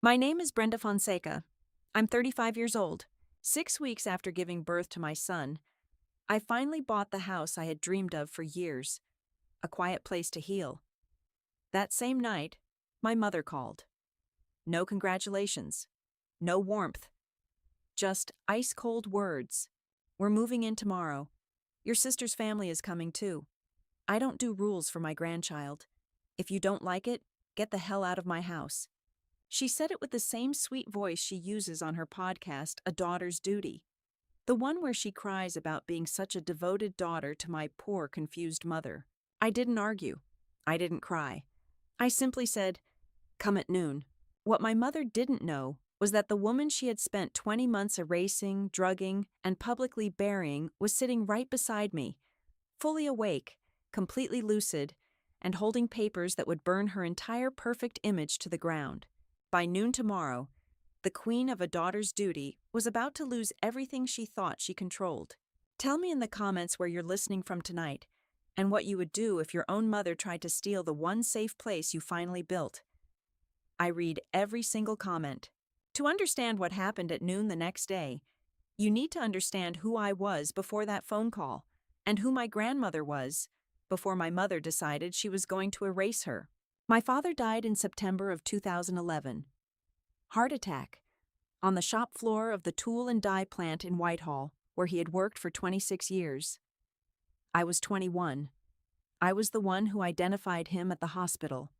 My name is Brenda Fonseca. I'm 35 years old. 6 weeks after giving birth to my son, I finally bought the house I had dreamed of for years, a quiet place to heal. That same night, my mother called. No congratulations, no warmth, just ice-cold words. We're moving in tomorrow. Your sister's family is coming too. I don't do rules for my grandchild. If you don't like it, get the hell out of my house. She said it with the same sweet voice she uses on her podcast, A Daughter's Duty. The one where she cries about being such a devoted daughter to my poor, confused mother. I didn't argue. I didn't cry. I simply said, "Come at noon." What my mother didn't know was that the woman she had spent 20 months erasing, drugging, and publicly burying was sitting right beside me, fully awake, completely lucid, and holding papers that would burn her entire perfect image to the ground. By noon tomorrow, the queen of A Daughter's Duty was about to lose everything she thought she controlled. Tell me in the comments where you're listening from tonight, and what you would do if your own mother tried to steal the one safe place you finally built. I read every single comment. To understand what happened at noon the next day, you need to understand who I was before that phone call, and who my grandmother was before my mother decided she was going to erase her. My father died in September of 2011. Heart attack. On the shop floor of the tool and die plant in Whitehall, where he had worked for 26 years. I was 21. I was the one who identified him at the hospital.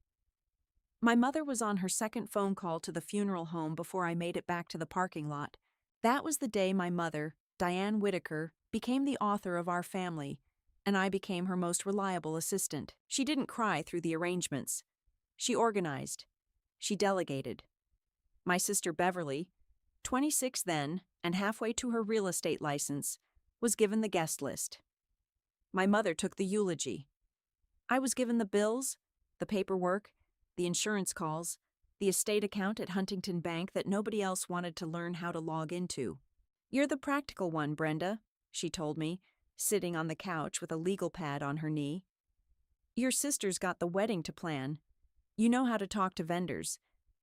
My mother was on her second phone call to the funeral home before I made it back to the parking lot. That was the day my mother, Diane Whitaker, became the author of Our Family, and I became her most reliable assistant. She didn't cry through the arrangements. She organized. She delegated. My sister Beverly, 26 then and halfway to her real estate license, was given the guest list. My mother took the eulogy. I was given the bills, the paperwork, the insurance calls, the estate account at Huntington Bank that nobody else wanted to learn how to log into. "You're the practical one, Brenda," she told me, sitting on the couch with a legal pad on her knee. "Your sister's got the wedding to plan. You know how to talk to vendors.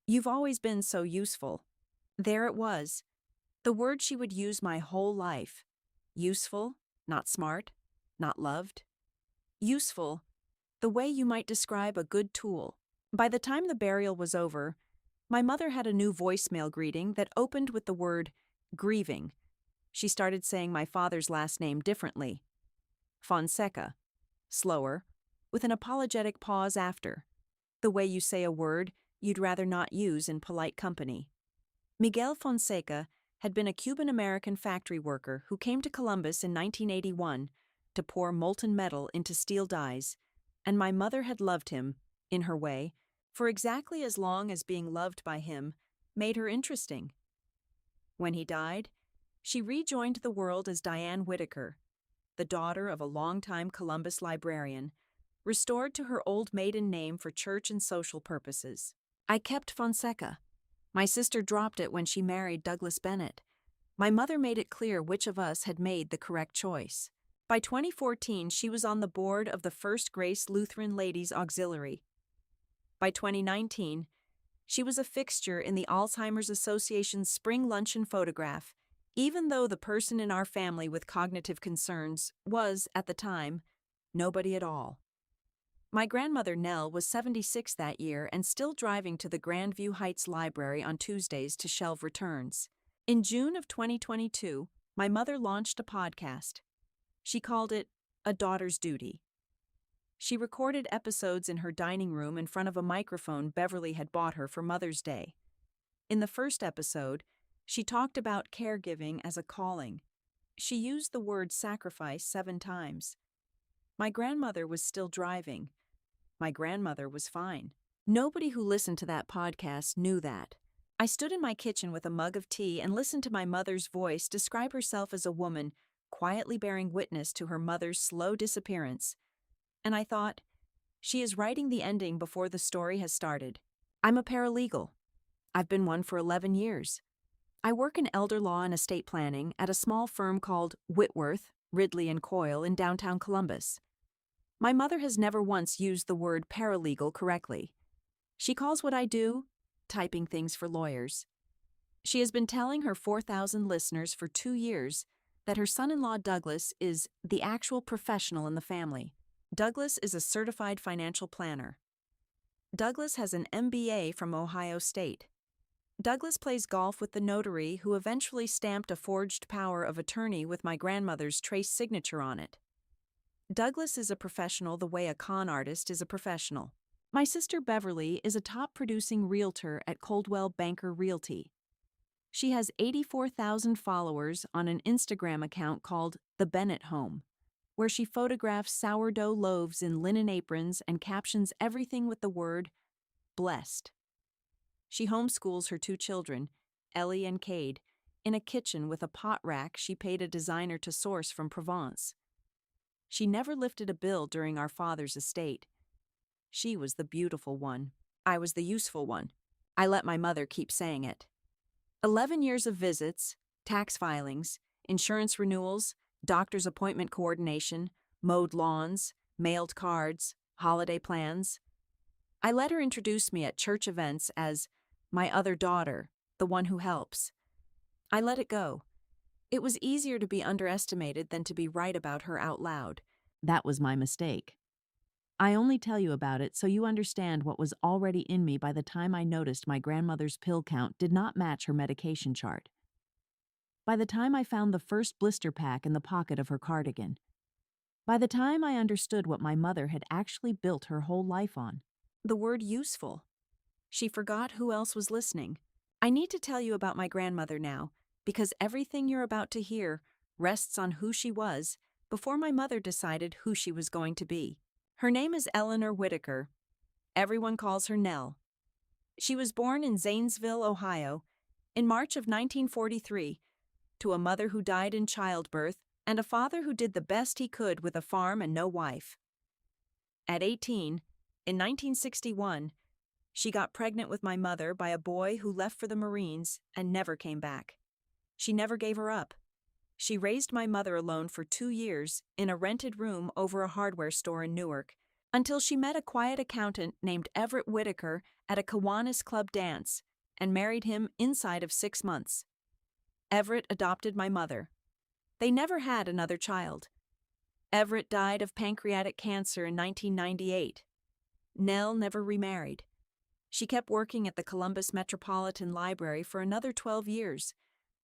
You've always been so useful." There it was. The word she would use my whole life. Useful, not smart, not loved. Useful, the way you might describe a good tool. By the time the burial was over, my mother had a new voicemail greeting that opened with the word grieving. She started saying my father's last name differently. Fonseca. Slower, with an apologetic pause after. The way you say a word you'd rather not use in polite company. Miguel Fonseca had been a Cuban-American factory worker who came to Columbus in 1981 to pour molten metal into steel dies, and my mother had loved him, in her way, for exactly as long as being loved by him made her interesting. When he died, she rejoined the world as Diane Whitaker, the daughter of a longtime Columbus librarian, restored to her old maiden name for church and social purposes. I kept Fonseca. My sister dropped it when she married Douglas Bennett. My mother made it clear which of us had made the correct choice. By 2014, she was on the board of the First Grace Lutheran Ladies Auxiliary. By 2019, she was a fixture in the Alzheimer's Association's spring luncheon photograph, even though the person in our family with cognitive concerns was, at the time, nobody at all. My grandmother Nell was 76 that year and still driving to the Grandview Heights Library on Tuesdays to shelve returns. In June of 2022, my mother launched a podcast. She called it A Daughter's Duty. She recorded episodes in her dining room in front of a microphone Beverly had bought her for Mother's Day. In the first episode, she talked about caregiving as a calling. She used the word sacrifice 7 times. My grandmother was still driving. My grandmother was fine. Nobody who listened to that podcast knew that. I stood in my kitchen with a mug of tea and listened to my mother's voice describe herself as a woman quietly bearing witness to her mother's slow disappearance. And I thought, she is writing the ending before the story has started. I'm a paralegal. I've been one for 11 years. I work in elder law and estate planning at a small firm called Whitworth, Ridley and Coyle in downtown Columbus. My mother has never once used the word paralegal correctly. She calls what I do typing things for lawyers. She has been telling her 4,000 listeners for 2 years that her son-in-law Douglas is the actual professional in the family. Douglas is a certified financial planner. Douglas has an MBA from Ohio State. Douglas plays golf with the notary who eventually stamped a forged power of attorney with my grandmother's trace signature on it. Douglas is a professional the way a con artist is a professional. My sister Beverly is a top-producing realtor at Coldwell Banker Realty. She has 84,000 followers on an Instagram account called The Bennett Home, where she photographs sourdough loaves in linen aprons and captions everything with the word blessed. She homeschools her 2 children, Ellie and Cade, in a kitchen with a pot rack she paid a designer to source from Provence. She never lifted a bill during our father's estate. She was the beautiful one. I was the useful one. I let my mother keep saying it. 11 years of visits, tax filings, insurance renewals, doctor's appointment coordination, mowed lawns, mailed cards, holiday plans. I let her introduce me at church events as my other daughter, the one who helps. I let it go. It was easier to be underestimated than to be right about her out loud. That was my mistake. I only tell you about it so you understand what was already in me by the time I noticed my grandmother's pill count did not match her medication chart. By the time I found the first blister pack in the pocket of her cardigan. By the time I understood what my mother had actually built her whole life on. The word useful. She forgot who else was listening. I need to tell you about my grandmother now, because everything you're about to hear rests on who she was before my mother decided who she was going to be. Her name is Eleanor Whitaker. Everyone calls her Nell. She was born in Zanesville, Ohio, in March of 1943, to a mother who died in childbirth and a father who did the best he could with a farm and no wife. At 18, in 1961, she got pregnant with my mother by a boy who left for the Marines and never came back. She never gave her up. She raised my mother alone for 2 years in a rented room over a hardware store in Newark, until she met a quiet accountant named Everett Whitaker at a Kiwanis Club dance and married him inside of 6 months. Everett adopted my mother. They never had another child. Everett died of pancreatic cancer in 1998. Nell never remarried. She kept working at the Columbus Metropolitan Library for another 12 years,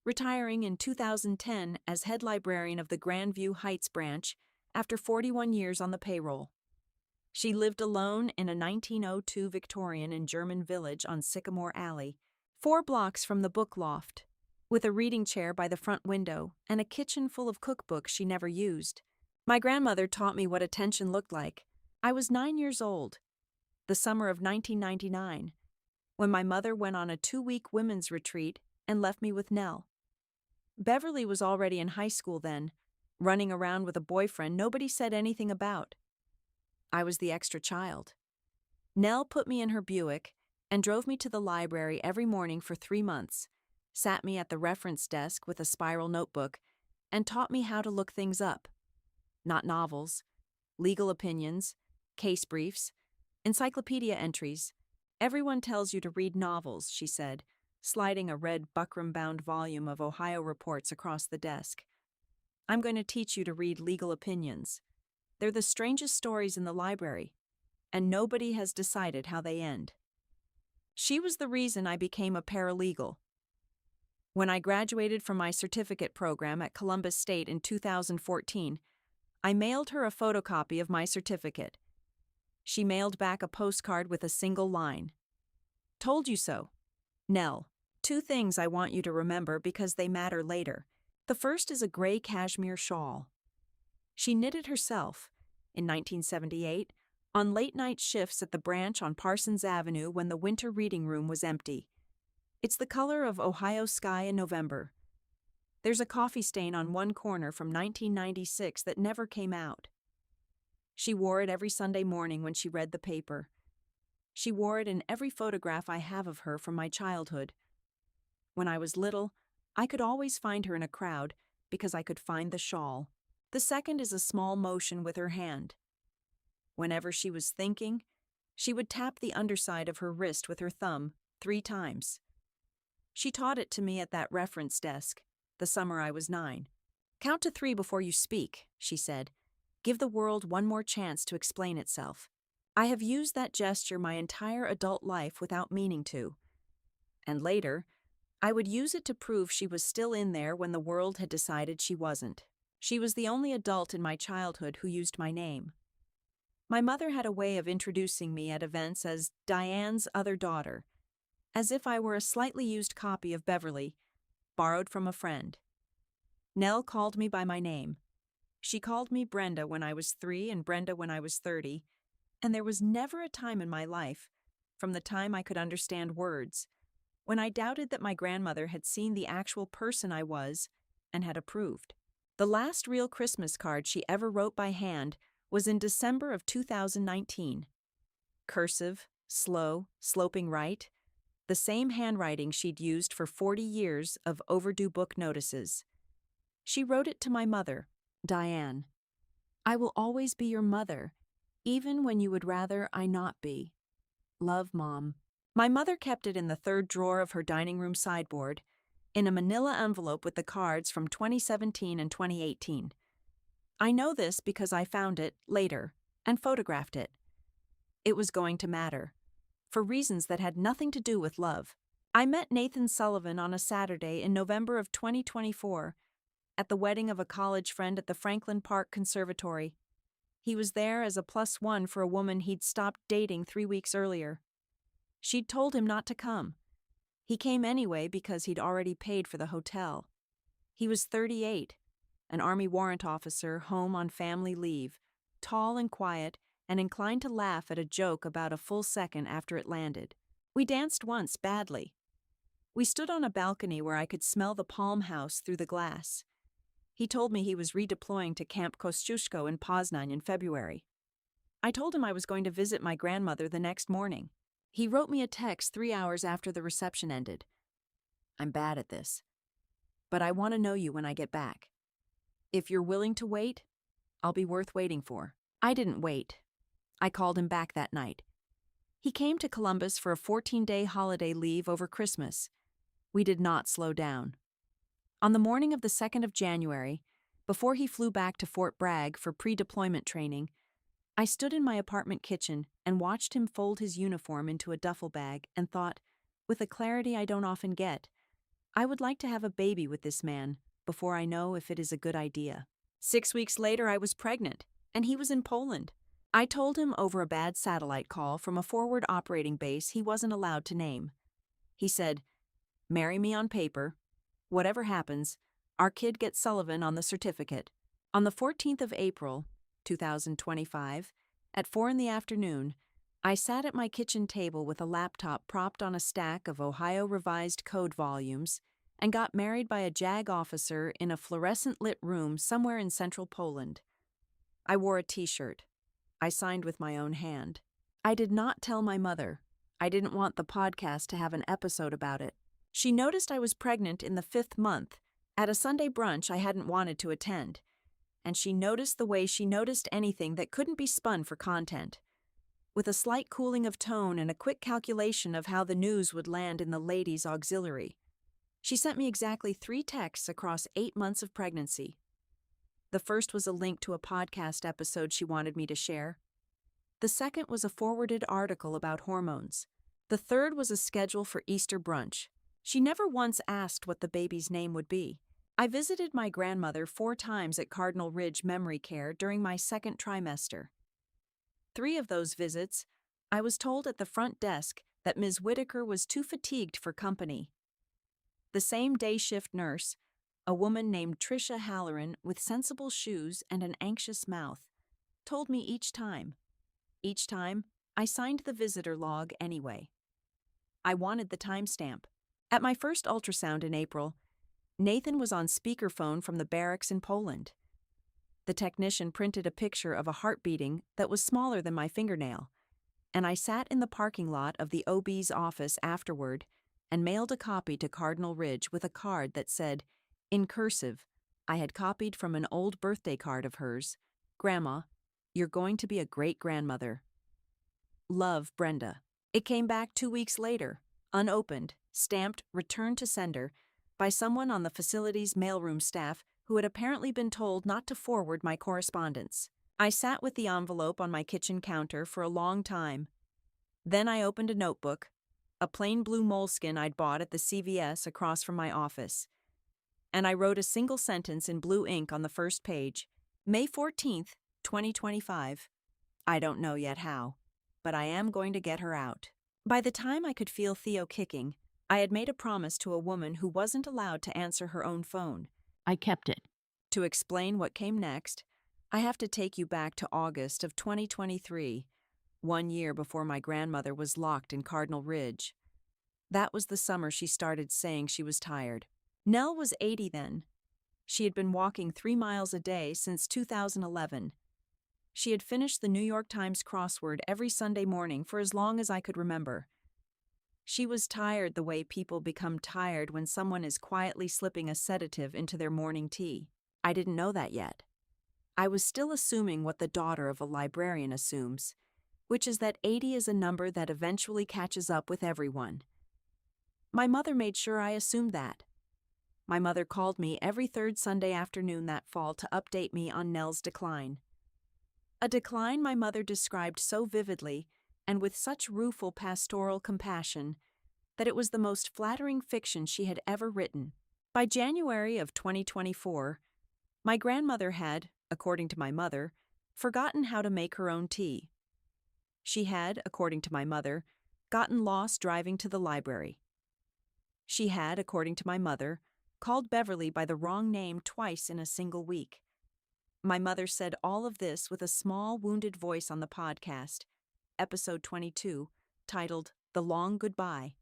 retiring in 2010 as head librarian of the Grandview Heights branch after 41 years on the payroll. She lived alone in a 1902 Victorian and German village on Sycamore Alley, 4 blocks from the book loft, with a reading chair by the front window and a kitchen full of cookbooks she never used. My grandmother taught me what attention looked like. I was 9 years old, the summer of 1999, when my mother went on a 2-week women's retreat and left me with Nell. Beverly was already in high school then, running around with a boyfriend nobody said anything about. I was the extra child. Nell put me in her Buick and drove me to the library every morning for 3 months, sat me at the reference desk with a spiral notebook, and taught me how to look things up. Not novels, legal opinions, case briefs, encyclopedia entries. Everyone tells you to read novels, she said, sliding a red buckram-bound volume of Ohio reports across the desk. I'm going to teach you to read legal opinions. They're the strangest stories in the library, and nobody has decided how they end. She was the reason I became a paralegal. When I graduated from my certificate program at Columbus State in 2014, I mailed her a photocopy of my certificate. She mailed back a postcard with a single line. Told you so. Nell, 2 things I want you to remember because they matter later. The first is a gray cashmere shawl. She knitted herself, in 1978, on late-night shifts at the branch on Parsons Avenue when the winter reading room was empty. It's the color of Ohio sky in November. There's a coffee stain on one corner from 1996 that never came out. She wore it every Sunday morning when she read the paper. She wore it in every photograph I have of her from my childhood. When I was little, I could always find her in a crowd because I could find the shawl. The second is a small motion with her hand. Whenever she was thinking, she would tap the underside of her wrist with her thumb, 3 times. She taught it to me at that reference desk, the summer I was 9. "Count to 3 before you speak," she said. "Give the world one more chance to explain itself." I have used that gesture my entire adult life without meaning to. And later, I would use it to prove she was still in there when the world had decided she wasn't. She was the only adult in my childhood who used my name. My mother had a way of introducing me at events as Diane's other daughter, as if I were a slightly used copy of Beverly, borrowed from a friend. Nell called me by my name. She called me Brenda when I was 3 and Brenda when I was 30, and there was never a time in my life, from the time I could understand words, when I doubted that my grandmother had seen the actual person I was and had approved. The last real Christmas card she ever wrote by hand was in December of 2019. Cursive, slow, sloping right, the same handwriting she'd used for 40 years of overdue book notices. She wrote it to my mother, Diane. "I will always be your mother, even when you would rather I not be. Love, Mom." My mother kept it in the 3rd drawer of her dining room sideboard, in a manila envelope with the cards from 2017 and 2018. I know this because I found it later and photographed it. It was going to matter, for reasons that had nothing to do with love. I met Nathan Sullivan on a Saturday in November of 2024 at the wedding of a college friend at the Franklin Park Conservatory. He was there as a +1 for a woman he'd stopped dating 3 weeks earlier. She'd told him not to come. He came anyway because he'd already paid for the hotel. He was 38, an Army warrant officer home on family leave, tall and quiet, and inclined to laugh at a joke about a full second after it landed. We danced once badly. We stood on a balcony where I could smell the palm house through the glass. He told me he was redeploying to Camp Kosciuszko in Poznań in February. I told him I was going to visit my grandmother the next morning. He wrote me a text 3 hours after the reception ended. "I'm bad at this, but I want to know you when I get back. If you're willing to wait, I'll be worth waiting for." I didn't wait. I called him back that night. He came to Columbus for a 14-day holiday leave over Christmas. We did not slow down. On the morning of the 2nd of January, before he flew back to Fort Bragg for pre-deployment training, I stood in my apartment kitchen and watched him fold his uniform into a duffel bag and thought, with a clarity I don't often get, I would like to have a baby with this man before I know if it is a good idea. 6 weeks later, I was pregnant, and he was in Poland. I told him over a bad satellite call from a forward operating base he wasn't allowed to name. He said, "Marry me on paper. Whatever happens, our kid gets Sullivan on the certificate." On the 14th of April, 2025, at 4 in the afternoon, I sat at my kitchen table with a laptop propped on a stack of Ohio Revised Code volumes and got married by a JAG officer in a fluorescent-lit room somewhere in central Poland. I wore a t-shirt. I signed with my own hand. I did not tell my mother. I didn't want the podcast to have an episode about it. She noticed I was pregnant in the 5th month at a Sunday brunch I hadn't wanted to attend, and she noticed the way she noticed anything that couldn't be spun for content. With a slight cooling of tone and a quick calculation of how the news would land in the ladies' auxiliary, she sent me exactly 3 texts across 8 months of pregnancy. The first was a link to a podcast episode she wanted me to share. The second was a forwarded article about hormones. The third was a schedule for Easter brunch. She never once asked what the baby's name would be. I visited my grandmother 4 times at Cardinal Ridge Memory Care during my 2nd trimester. 3 of those visits, I was told at the front desk that Ms. Whitaker was too fatigued for company. The same day shift nurse, a woman named Tricia Halloran with sensible shoes and an anxious mouth, told me each time. Each time, I signed the visitor log anyway. I wanted the timestamp. At my first ultrasound in April, Nathan was on speakerphone from the barracks in Poland. The technician printed a picture of a heart beating that was smaller than my fingernail, and I sat in the parking lot of the OB's office afterward and mailed a copy to Cardinal Ridge with a card that said, in cursive, I had copied from an old birthday card of hers, "Grandma, you're going to be a great grandmother. Love, Brenda." It came back 2 weeks later, unopened, stamped "Return to Sender" by someone on the facility's mailroom staff who had apparently been told not to forward my correspondence. I sat with the envelope on my kitchen counter for a long time. Then I opened a notebook, a plain blue moleskin I'd bought at the CVS across from my office, and I wrote a single sentence in blue ink on the first page: May 14th, 2025. I don't know yet how, but I am going to get her out. By the time I could feel Theo kicking, I had made a promise to a woman who wasn't allowed to answer her own phone. I kept it. To explain what came next, I have to take you back to August of 2023, 1 year before my grandmother was locked in Cardinal Ridge. That was the summer she started saying she was tired. Nell was 80 then. She had been walking 3 miles a day since 2011. She had finished the New York Times crossword every Sunday morning for as long as I could remember. She was tired the way people become tired when someone is quietly slipping a sedative into their morning tea. I didn't know that yet. I was still assuming what the daughter of a librarian assumes, which is that 80 is a number that eventually catches up with everyone. My mother made sure I assumed that. My mother called me every third Sunday afternoon that fall to update me on Nell's decline. A decline my mother described so vividly and with such rueful pastoral compassion that it was the most flattering fiction she had ever written. By January of 2024, my grandmother had, according to my mother, forgotten how to make her own tea. She had, according to my mother, gotten lost driving to the library. She had, according to my mother, called Beverly by the wrong name twice in a single week. My mother said all of this with a small, wounded voice on the podcast, episode 22, titled The Long Goodbye,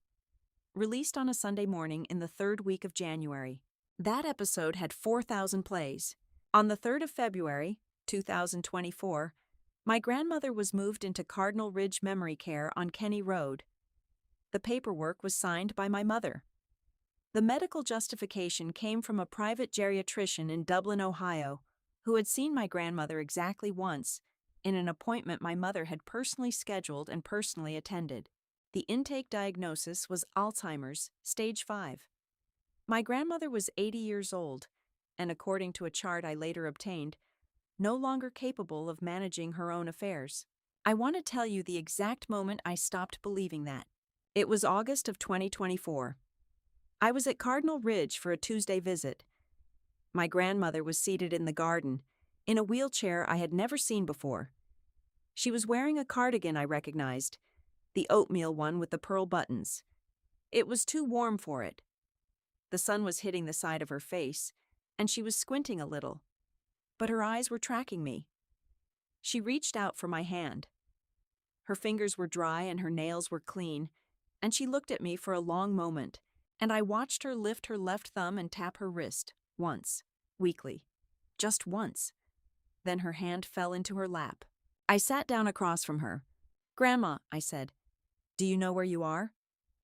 released on a Sunday morning in the 3rd week of January. That episode had 4,000 plays. On the 3rd of February, 2024, my grandmother was moved into Cardinal Ridge Memory Care on Kenny Road. The paperwork was signed by my mother. The medical justification came from a private geriatrician in Dublin, Ohio, who had seen my grandmother exactly once, in an appointment my mother had personally scheduled and personally attended. The intake diagnosis was Alzheimer's, stage 5. My grandmother was 80 years old, and according to a chart I later obtained, no longer capable of managing her own affairs. I want to tell you the exact moment I stopped believing that. It was August of 2024. I was at Cardinal Ridge for a Tuesday visit. My grandmother was seated in the garden, in a wheelchair I had never seen before. She was wearing a cardigan I recognized, the oatmeal one with the pearl buttons. It was too warm for it. The sun was hitting the side of her face, and she was squinting a little, but her eyes were tracking me. She reached out for my hand. Her fingers were dry and her nails were clean, and she looked at me for a long moment, and I watched her lift her left thumb and tap her wrist, once, weakly, just once. Then her hand fell into her lap. I sat down across from her. "Grandma," I said, "do you know where you are?"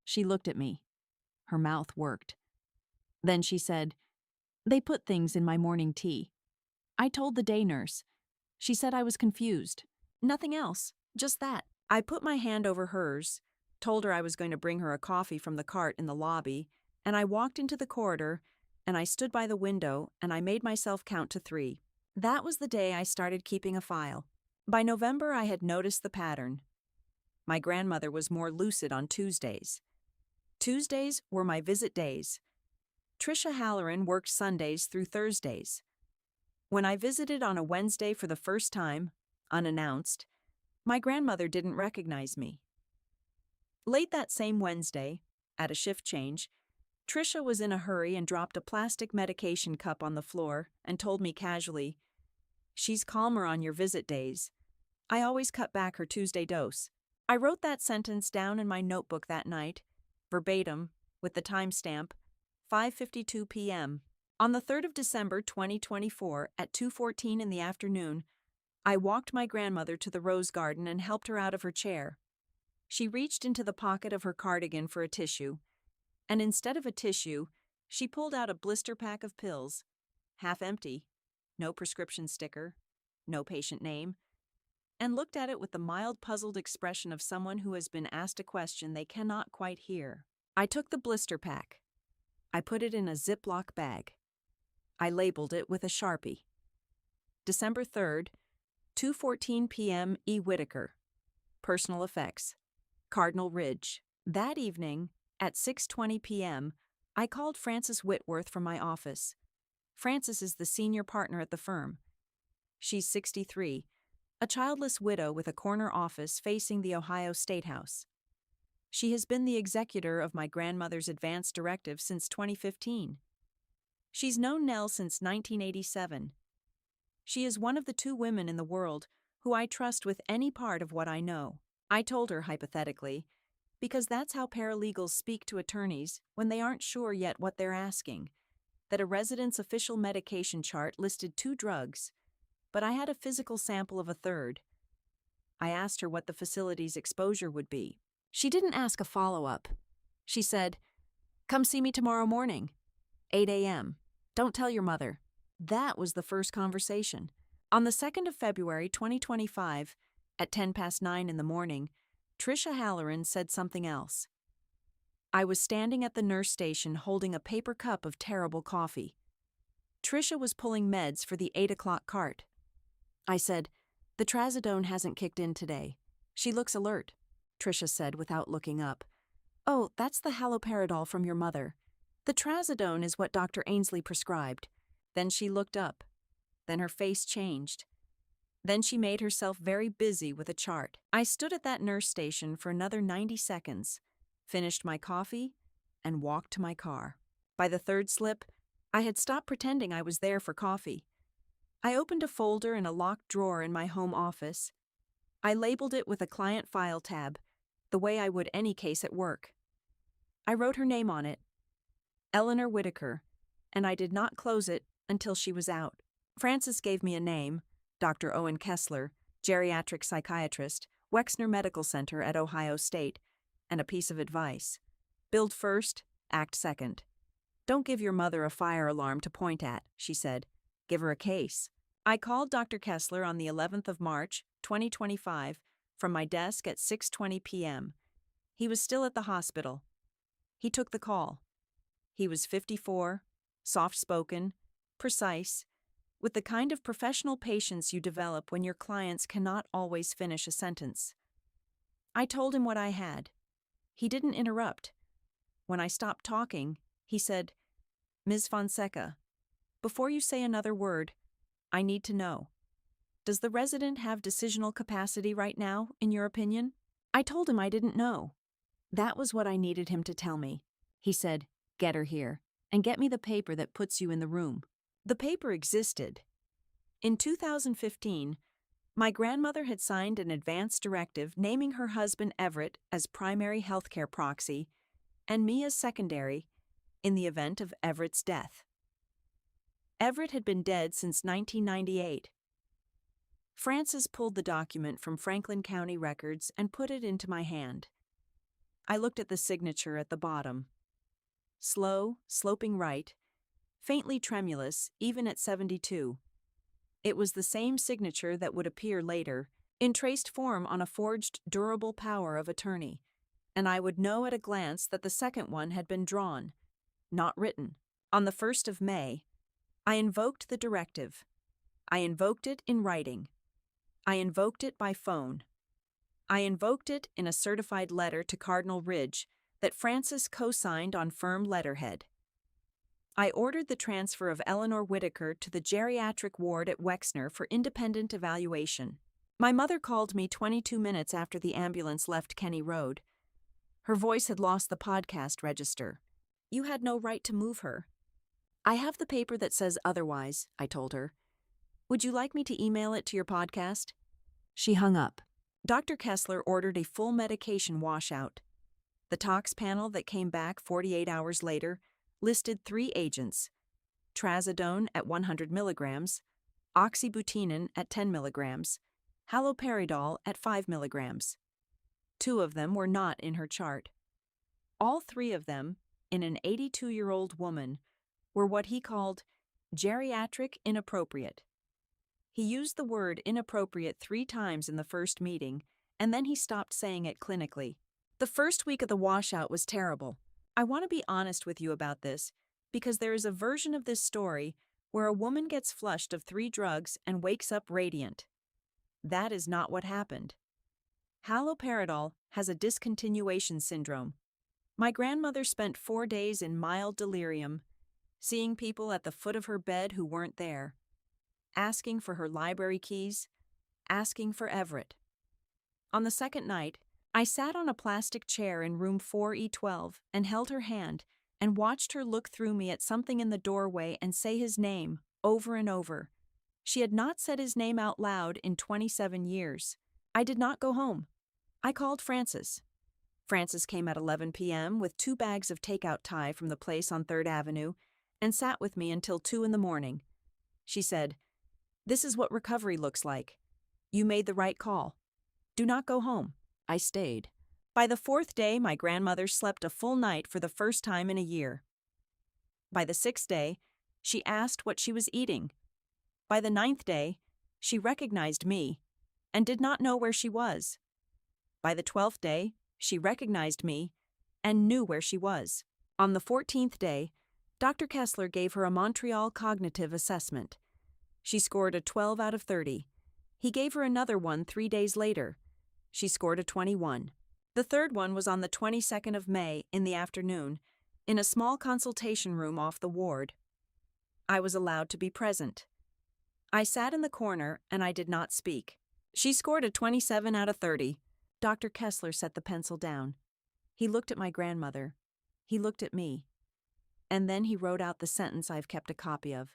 She looked at me. Her mouth worked. Then she said, "They put things in my morning tea. I told the day nurse. She said I was confused. Nothing else, just that." I put my hand over hers, told her I was going to bring her a coffee from the cart in the lobby, and I walked into the corridor, and I stood by the window, and I made myself count to 3. That was the day I started keeping a file. By November, I had noticed the pattern. My grandmother was more lucid on Tuesdays. Tuesdays were my visit days. Tricia Halloran worked Sundays through Thursdays. When I visited on a Wednesday for the first time, unannounced, my grandmother didn't recognize me. Late that same Wednesday, at a shift change, Tricia was in a hurry and dropped a plastic medication cup on the floor and told me casually, "She's calmer on your visit days. I always cut back her Tuesday dose." I wrote that sentence down in my notebook that night, verbatim, with the timestamp, 5:52 p.m. On the 3rd of December 2024 at 2:14 in the afternoon, I walked my grandmother to the rose garden and helped her out of her chair. She reached into the pocket of her cardigan for a tissue, and instead of a tissue, she pulled out a blister pack of pills, half empty, no prescription sticker, no patient name, and looked at it with the mild puzzled expression of someone who has been asked a question they cannot quite hear. I took the blister pack. I put it in a Ziploc bag. I labeled it with a Sharpie. December 3rd, 2:14 p.m. E. Whitaker. Personal effects. Cardinal Ridge. That evening, at 6:20 p.m., I called Frances Whitworth from my office. Frances is the senior partner at the firm. She's 63, a childless widow with a corner office facing the Ohio State House. She has been the executor of my grandmother's advance directive since 2015. She's known Nell since 1987. She is one of the 2 women in the world who I trust with any part of what I know. I told her hypothetically, because that's how paralegals speak to attorneys when they aren't sure yet what they're asking, that a resident's official medication chart listed 2 drugs, but I had a physical sample of a third. I asked her what the facility's exposure would be. She didn't ask a follow-up. She said, "Come see me tomorrow morning, 8 a.m. Don't tell your mother." That was the first conversation. On the 2nd of February 2025, at 9:10 in the morning, Tricia Halloran said something else. I was standing at the nurse station holding a paper cup of terrible coffee. Tricia was pulling meds for the 8 o'clock cart. I said, "The trazodone hasn't kicked in today. She looks alert," Tricia said without looking up. "Oh, that's the haloperidol from your mother. The trazodone is what Dr. Ainsley prescribed." Then she looked up. Then her face changed. Then she made herself very busy with a chart. I stood at that nurse station for another 90 seconds, finished my coffee, and walked to my car. By the 3rd slip, I had stopped pretending I was there for coffee. I opened a folder in a locked drawer in my home office. I labeled it with a client file tab, the way I would any case at work. I wrote her name on it, Eleanor Whitaker, and I did not close it until she was out. Frances gave me a name, Dr. Owen Kessler, geriatric psychiatrist, Wexner Medical Center at Ohio State, and a piece of advice. Build first, act second. Don't give your mother a fire alarm to point at, she said. Give her a case. I called Dr. Kessler on the 11th of March, 2025, from my desk at 6:20 p.m. He was still at the hospital. He took the call. He was 54, soft-spoken, precise, with the kind of professional patience you develop when your clients cannot always finish a sentence. I told him what I had. He didn't interrupt. When I stopped talking, he said, "Ms. Fonseca, before you say another word, I need to know. Does the resident have decisional capacity right now, in your opinion?" I told him I didn't know. That was what I needed him to tell me. He said, "Get her here, and get me the paper that puts you in the room." The paper existed. In 2015, my grandmother had signed an advance directive naming her husband Everett as primary healthcare proxy and me as secondary in the event of Everett's death. Everett had been dead since 1998. Frances pulled the document from Franklin County records and put it into my hand. I looked at the signature at the bottom. Slow, sloping right, faintly tremulous even at 72. It was the same signature that would appear later, in traced form on a forged durable power of attorney, and I would know at a glance that the second one had been drawn, not written. On the 1st of May, I invoked the directive. I invoked it in writing. I invoked it by phone. I invoked it in a certified letter to Cardinal Ridge that Frances co-signed on firm letterhead. I ordered the transfer of Eleanor Whitaker to the geriatric ward at Wexner for independent evaluation. My mother called me 22 minutes after the ambulance left Kenny Road. Her voice had lost the podcast register. "You had no right to move her." "I have the paper that says otherwise," I told her. "Would you like me to email it to your podcast?" She hung up. Dr. Kessler ordered a full medication washout. The tox panel that came back 48 hours later listed 3 agents: trazodone at 100 milligrams, oxybutynin at 10 milligrams, haloperidol at 5 milligrams. 2 of them were not in her chart. All 3 of them, in an 82-year-old woman, were what he called geriatric inappropriate. He used the word inappropriate 3 times in the first meeting, and then he stopped saying it clinically. The first week of the washout was terrible. I want to be honest with you about this because there is a version of this story where a woman gets flushed of 3 drugs and wakes up radiant. That is not what happened. Haloperidol has a discontinuation syndrome. My grandmother spent 4 days in mild delirium, seeing people at the foot of her bed who weren't there, asking for her library keys, asking for Everett. On the second night, I sat on a plastic chair in room 4E12 and held her hand and watched her look through me at something in the doorway and say his name over and over. She had not said his name out loud in 27 years. I did not go home. I called Frances. Frances came at 11 p.m. with 2 bags of takeout Thai from the place on 3rd Avenue and sat with me until 2 in the morning. She said, "This is what recovery looks like. You made the right call. Do not go home." I stayed. By the 4th day, my grandmother slept a full night for the first time in a year. By the 6th day, she asked what she was eating. By the 9th day, she recognized me and did not know where she was. By the 12th day, she recognized me and knew where she was. On the 14th day, Dr. Kessler gave her a Montreal cognitive assessment. She scored a 12 out of 30. He gave her another one 3 days later. She scored a 21. The third one was on the 22nd of May in the afternoon, in a small consultation room off the ward. I was allowed to be present. I sat in the corner and I did not speak. She scored a 27 out of 30. Dr. Kessler set the pencil down. He looked at my grandmother. He looked at me. And then he wrote out the sentence I've kept a copy of,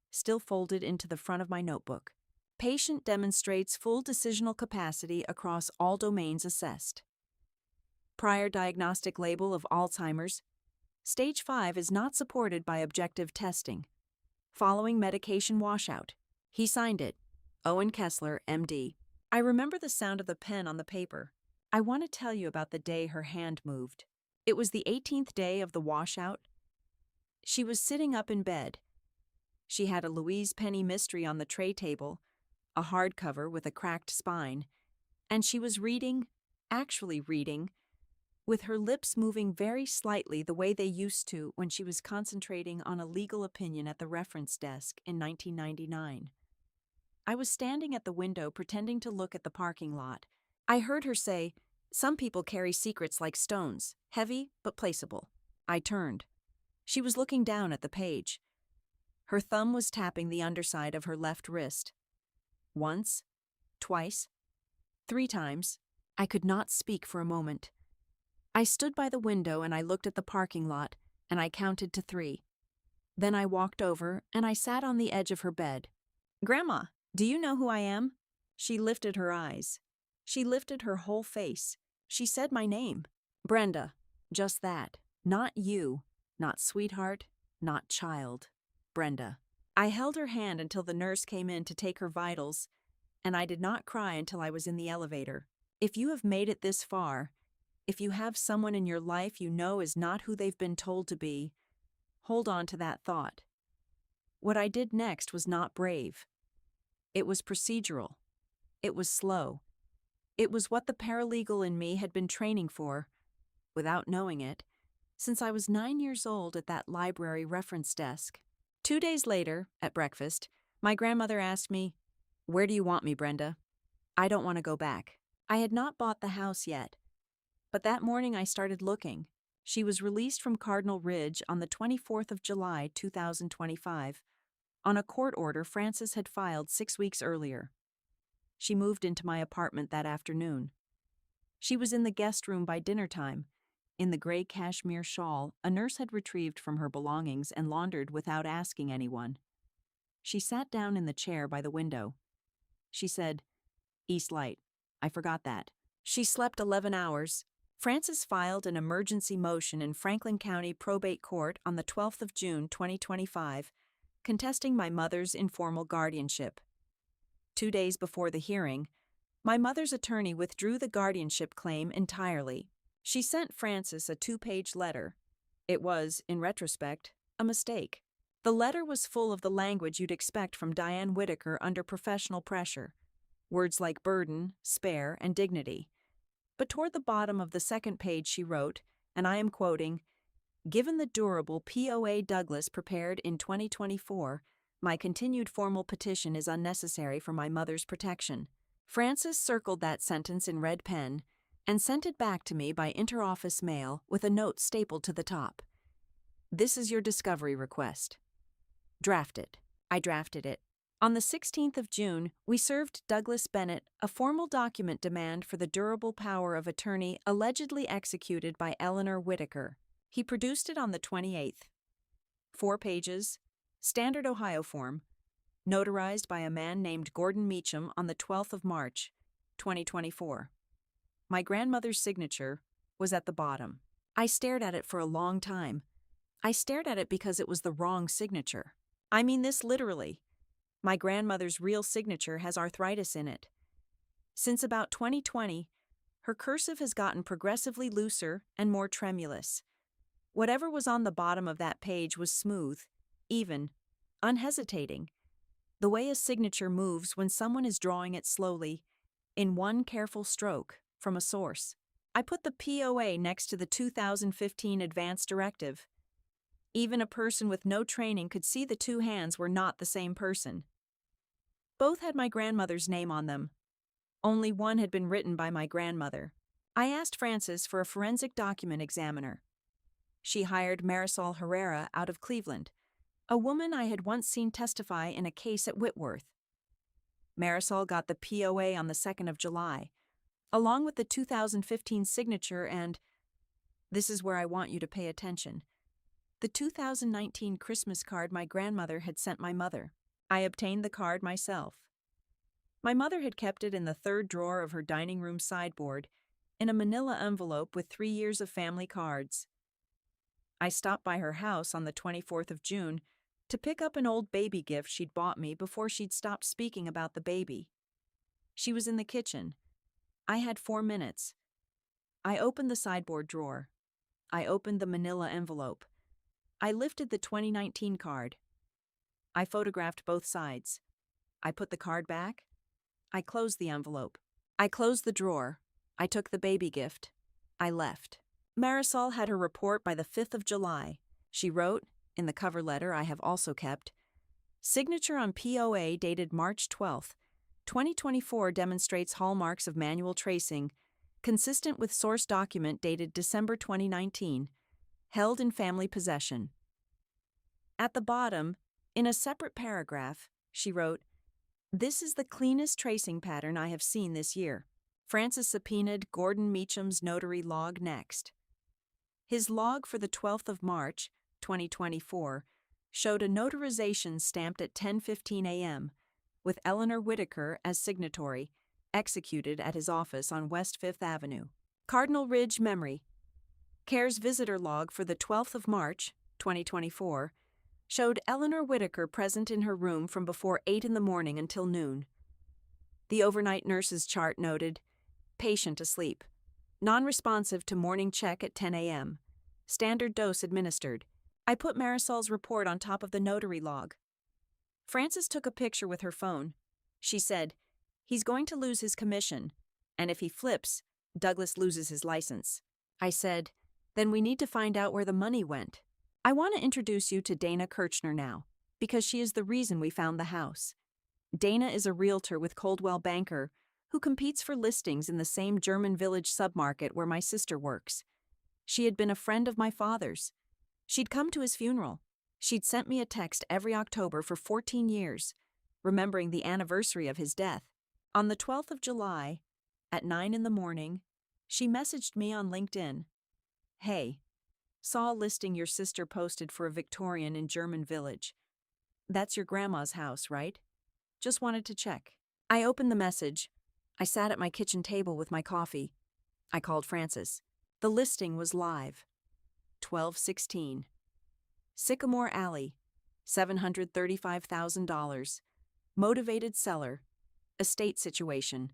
still folded into the front of my notebook. Patient demonstrates full decisional capacity across all domains assessed. Prior diagnostic label of Alzheimer's. Stage 5 is not supported by objective testing. Following medication washout. He signed it. Owen Kessler, MD. I remember the sound of the pen on the paper. I want to tell you about the day her hand moved. It was the 18th day of the washout. She was sitting up in bed. She had a Louise Penny Mystery on the tray table, a hardcover with a cracked spine, and she was reading, actually reading, with her lips moving very slightly the way they used to when she was concentrating on a legal opinion at the reference desk in 1999. I was standing at the window pretending to look at the parking lot. I heard her say, "Some people carry secrets like stones, heavy but placeable." I turned. She was looking down at the page. Her thumb was tapping the underside of her left wrist. Once, twice, 3 times. I could not speak for a moment. I stood by the window and I looked at the parking lot and I counted to 3. Then I walked over and I sat on the edge of her bed. "Grandma, do you know who I am?" She lifted her eyes. She lifted her whole face. She said my name. "Brenda." Just that. Not you. Not sweetheart. Not child. Brenda. I held her hand until the nurse came in to take her vitals, and I did not cry until I was in the elevator. If you have made it this far, if you have someone in your life you know is not who they've been told to be, hold on to that thought. What I did next was not brave. It was procedural. It was slow. It was what the paralegal in me had been training for, without knowing it, since I was 9 years old at that library reference desk. 2 days later, at breakfast, my grandmother asked me, "Where do you want me, Brenda?" I don't want to go back. I had not bought the house yet. But that morning I started looking. She was released from Cardinal Ridge on the 24th of July, 2025, on a court order Frances had filed 6 weeks earlier. She moved into my apartment that afternoon. She was in the guest room by dinner time, in the gray cashmere shawl a nurse had retrieved from her belongings and laundered without asking anyone. She sat down in the chair by the window. She said, "East Light. I forgot that." She slept 11 hours. Frances filed an emergency motion in Franklin County Probate Court on the 12th of June, 2025, contesting my mother's informal guardianship. 2 days before the hearing, my mother's attorney withdrew the guardianship claim entirely. She sent Frances a 2-page letter. It was, in retrospect, a mistake. The letter was full of the language you'd expect from Diane Whitaker under professional pressure, words like burden, spare, and dignity. But toward the bottom of the second page she wrote, and I am quoting, Given the durable POA Douglas prepared in 2024, my continued formal petition is unnecessary for my mother's protection. Francis circled that sentence in red pen and sent it back to me by interoffice mail with a note stapled to the top. This is your discovery request. Drafted. I drafted it. On the 16th of June, we served Douglas Bennett a formal document demand for the durable power of attorney allegedly executed by Eleanor Whitaker. He produced it on the 28th. 4 pages, standard Ohio form, notarized by a man named Gordon Meacham on the 12th of March, 2024. My grandmother's signature was at the bottom. I stared at it for a long time. I stared at it because it was the wrong signature. I mean this literally. My grandmother's real signature has arthritis in it. Since about 2020, her cursive has gotten progressively looser and more tremulous. Whatever was on the bottom of that page was smooth, even, unhesitating. The way a signature moves when someone is drawing it slowly, in one careful stroke, from a source. I put the POA next to the 2015 Advance Directive. Even a person with no training could see the two hands were not the same person. Both had my grandmother's name on them. Only one had been written by my grandmother. I asked Francis for a forensic document examiner. She hired Marisol Herrera out of Cleveland, a woman I had once seen testify in a case at Whitworth. Marisol got the POA on the 2nd of July, along with the 2015 signature and, this is where I want you to pay attention, the 2019 Christmas card my grandmother had sent my mother. I obtained the card myself. My mother had kept it in the third drawer of her dining room sideboard in a manila envelope with 3 years of family cards. I stopped by her house on the 24th of June to pick up an old baby gift she'd bought me before she'd stopped speaking about the baby. She was in the kitchen. I had 4 minutes. I opened the sideboard drawer. I opened the manila envelope. I lifted the 2019 card. I photographed both sides. I put the card back. I closed the envelope. I closed the drawer. I took the baby gift. I left. Marisol had her report by the 5th of July. She wrote, in the cover letter I have also kept, signature on POA dated March 12th, 2024 demonstrates hallmarks of manual tracing, consistent with source document dated December 2019, held in family possession. At the bottom, in a separate paragraph, she wrote, this is the cleanest tracing pattern I have seen this year. Francis subpoenaed Gordon Meacham's notary log next. His log for the 12th of March, 2024, showed a notarization stamped at 10:15 a.m., with Eleanor Whitaker as signatory, executed at his office on West 5th Avenue. Cardinal Ridge Memory. CARE's visitor log for the 12th of March, 2024, showed Eleanor Whitaker present in her room from before 8 in the morning until noon. The overnight nurse's chart noted, patient asleep. Non-responsive to morning check at 10 a.m. Standard dose administered. I put Marisol's report on top of the notary log. Frances took a picture with her phone. She said, he's going to lose his commission, and if he flips, Douglas loses his license. I said, then we need to find out where the money went. I want to introduce you to Dana Kirchner now, because she is the reason we found the house. Dana is a realtor with Coldwell Banker, who competes for listings in the same German Village submarket where my sister works. She had been a friend of my father's. She'd come to his funeral. She'd sent me a text every October for 14 years, remembering the anniversary of his death. On the 12th of July, at 9 in the morning, she messaged me on LinkedIn. Hey, saw a listing your sister posted for a Victorian in German Village. That's your grandma's house, right? Just wanted to check. I opened the message. I sat at my kitchen table with my coffee. I called Francis. The listing was live. 1216. Sycamore Alley, $735,000. Motivated seller. Estate situation.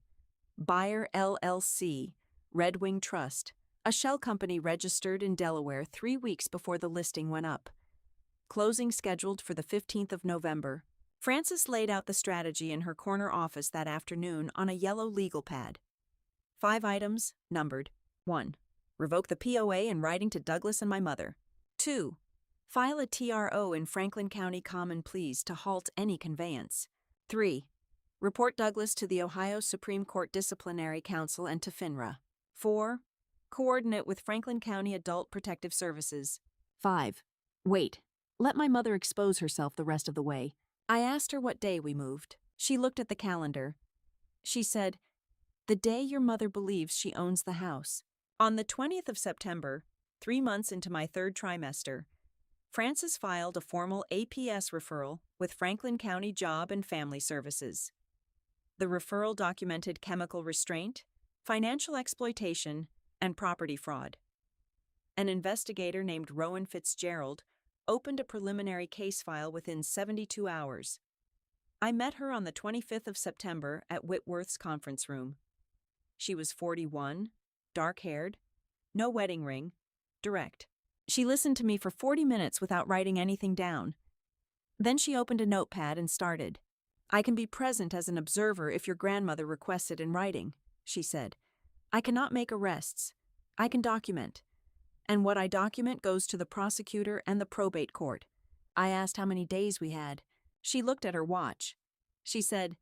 Buyer LLC, Red Wing Trust, a shell company registered in Delaware 3 weeks before the listing went up. Closing scheduled for the 15th of November. Frances laid out the strategy in her corner office that afternoon on a yellow legal pad. 5 items, numbered. 1. Revoke the POA in writing to Douglas and my mother. 2. File a TRO in Franklin County Common Pleas to halt any conveyance. 3. Report Douglas to the Ohio Supreme Court Disciplinary Council and to FINRA. 4. Coordinate with Franklin County Adult Protective Services. 5. Wait. Let my mother expose herself the rest of the way. I asked her what day we moved. She looked at the calendar. She said, "The day your mother believes she owns the house." On the 20th of September, 3 months into my third trimester, Frances filed a formal APS referral with Franklin County Job and Family Services. The referral documented chemical restraint, financial exploitation, and property fraud. An investigator named Rowan Fitzgerald opened a preliminary case file within 72 hours. I met her on the 25th of September at Whitworth's conference room. She was 41, dark-haired, no wedding ring, direct. She listened to me for 40 minutes without writing anything down. Then she opened a notepad and started. "I can be present as an observer if your grandmother requests it in writing," she said. "I cannot make arrests. I can document. And what I document goes to the prosecutor and the probate court." I asked how many days we had. She looked at her watch. She said,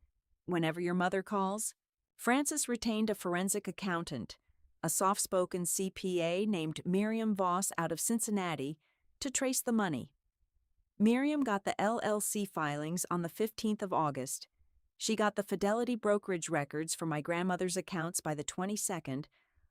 "Whenever your mother calls." Frances retained a forensic accountant, a soft-spoken CPA named Miriam Voss out of Cincinnati, to trace the money. Miriam got the LLC filings on the 15th of August. She got the Fidelity brokerage records for my grandmother's accounts by the 22nd,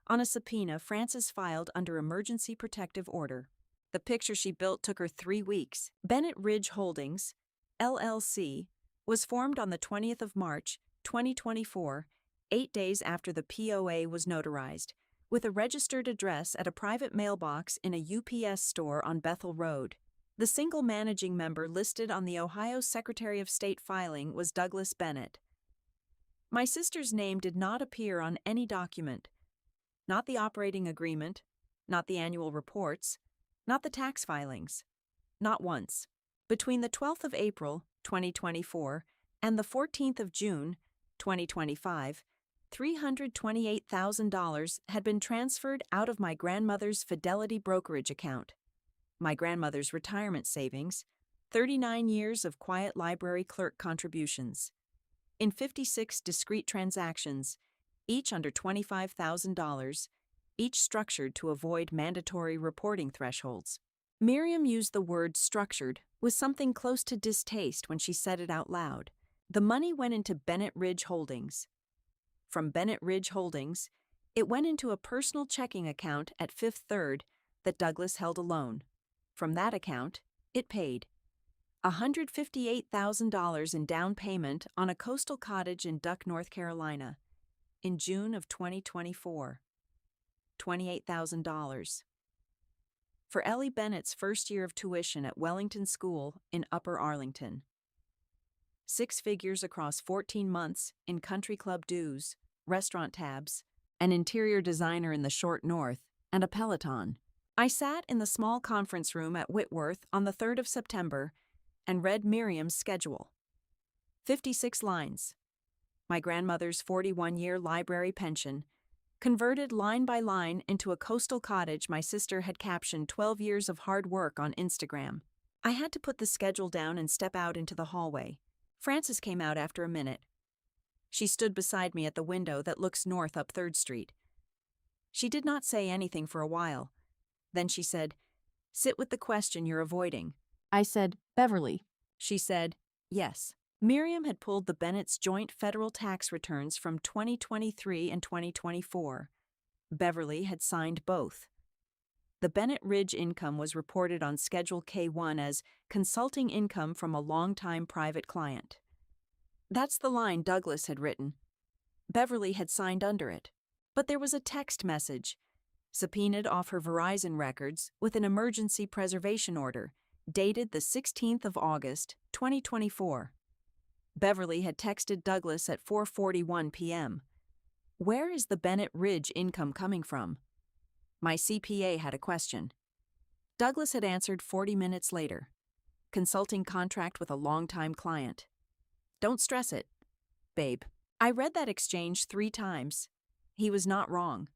on a subpoena Frances filed under emergency protective order. The picture she built took her 3 weeks. Bennett Ridge Holdings, LLC, was formed on the 20th of March, 2024, 8 days after the POA was notarized, with a registered address at a private mailbox in a UPS store on Bethel Road. The single managing member listed on the Ohio Secretary of State filing was Douglas Bennett. My sister's name did not appear on any document. Not the operating agreement, not the annual reports, not the tax filings. Not once. Between the 12th of April, 2024, and the 14th of June, 2025, $328,000 had been transferred out of my grandmother's Fidelity brokerage account. My grandmother's retirement savings, 39 years of quiet library clerk contributions. In 56 discrete transactions, each under $25,000, each structured to avoid mandatory reporting thresholds. Miriam used the word structured with something close to distaste when she said it out loud. The money went into Bennett Ridge Holdings. From Bennett Ridge Holdings, it went into a personal checking account at Fifth Third that Douglas held alone. From that account, it paid $158,000 in down payment on a coastal cottage in Duck, North Carolina, in June of 2024. $28,000. For Ellie Bennett's first year of tuition at Wellington School in Upper Arlington. 6 figures across 14 months in country club dues, restaurant tabs, an interior designer in the short north, and a Peloton. I sat in the small conference room at Whitworth on the 3rd of September and read Miriam's schedule. 56 lines. My grandmother's 41-year library pension, converted line by line into a coastal cottage my sister had captioned 12 years of hard work on Instagram. I had to put the schedule down and step out into the hallway. Frances came out after a minute. She stood beside me at the window that looks north up 3rd Street. She did not say anything for a while. Then she said, "Sit with the question you're avoiding." I said, "Beverly." She said, "Yes." Miriam had pulled the Bennett's joint federal tax returns from 2023 and 2024. Beverly had signed both. The Bennett Ridge income was reported on Schedule K1 as consulting income from a longtime private client. That's the line Douglas had written. Beverly had signed under it. But there was a text message, subpoenaed off her Verizon records with an emergency preservation order, dated the 16th of August, 2024. Beverly had texted Douglas at 4:41 p.m. Where is the Bennett Ridge income coming from? My CPA had a question. Douglas had answered 40 minutes later. Consulting contract with a longtime client. Don't stress it, babe. I read that exchange 3 times. He was not wrong.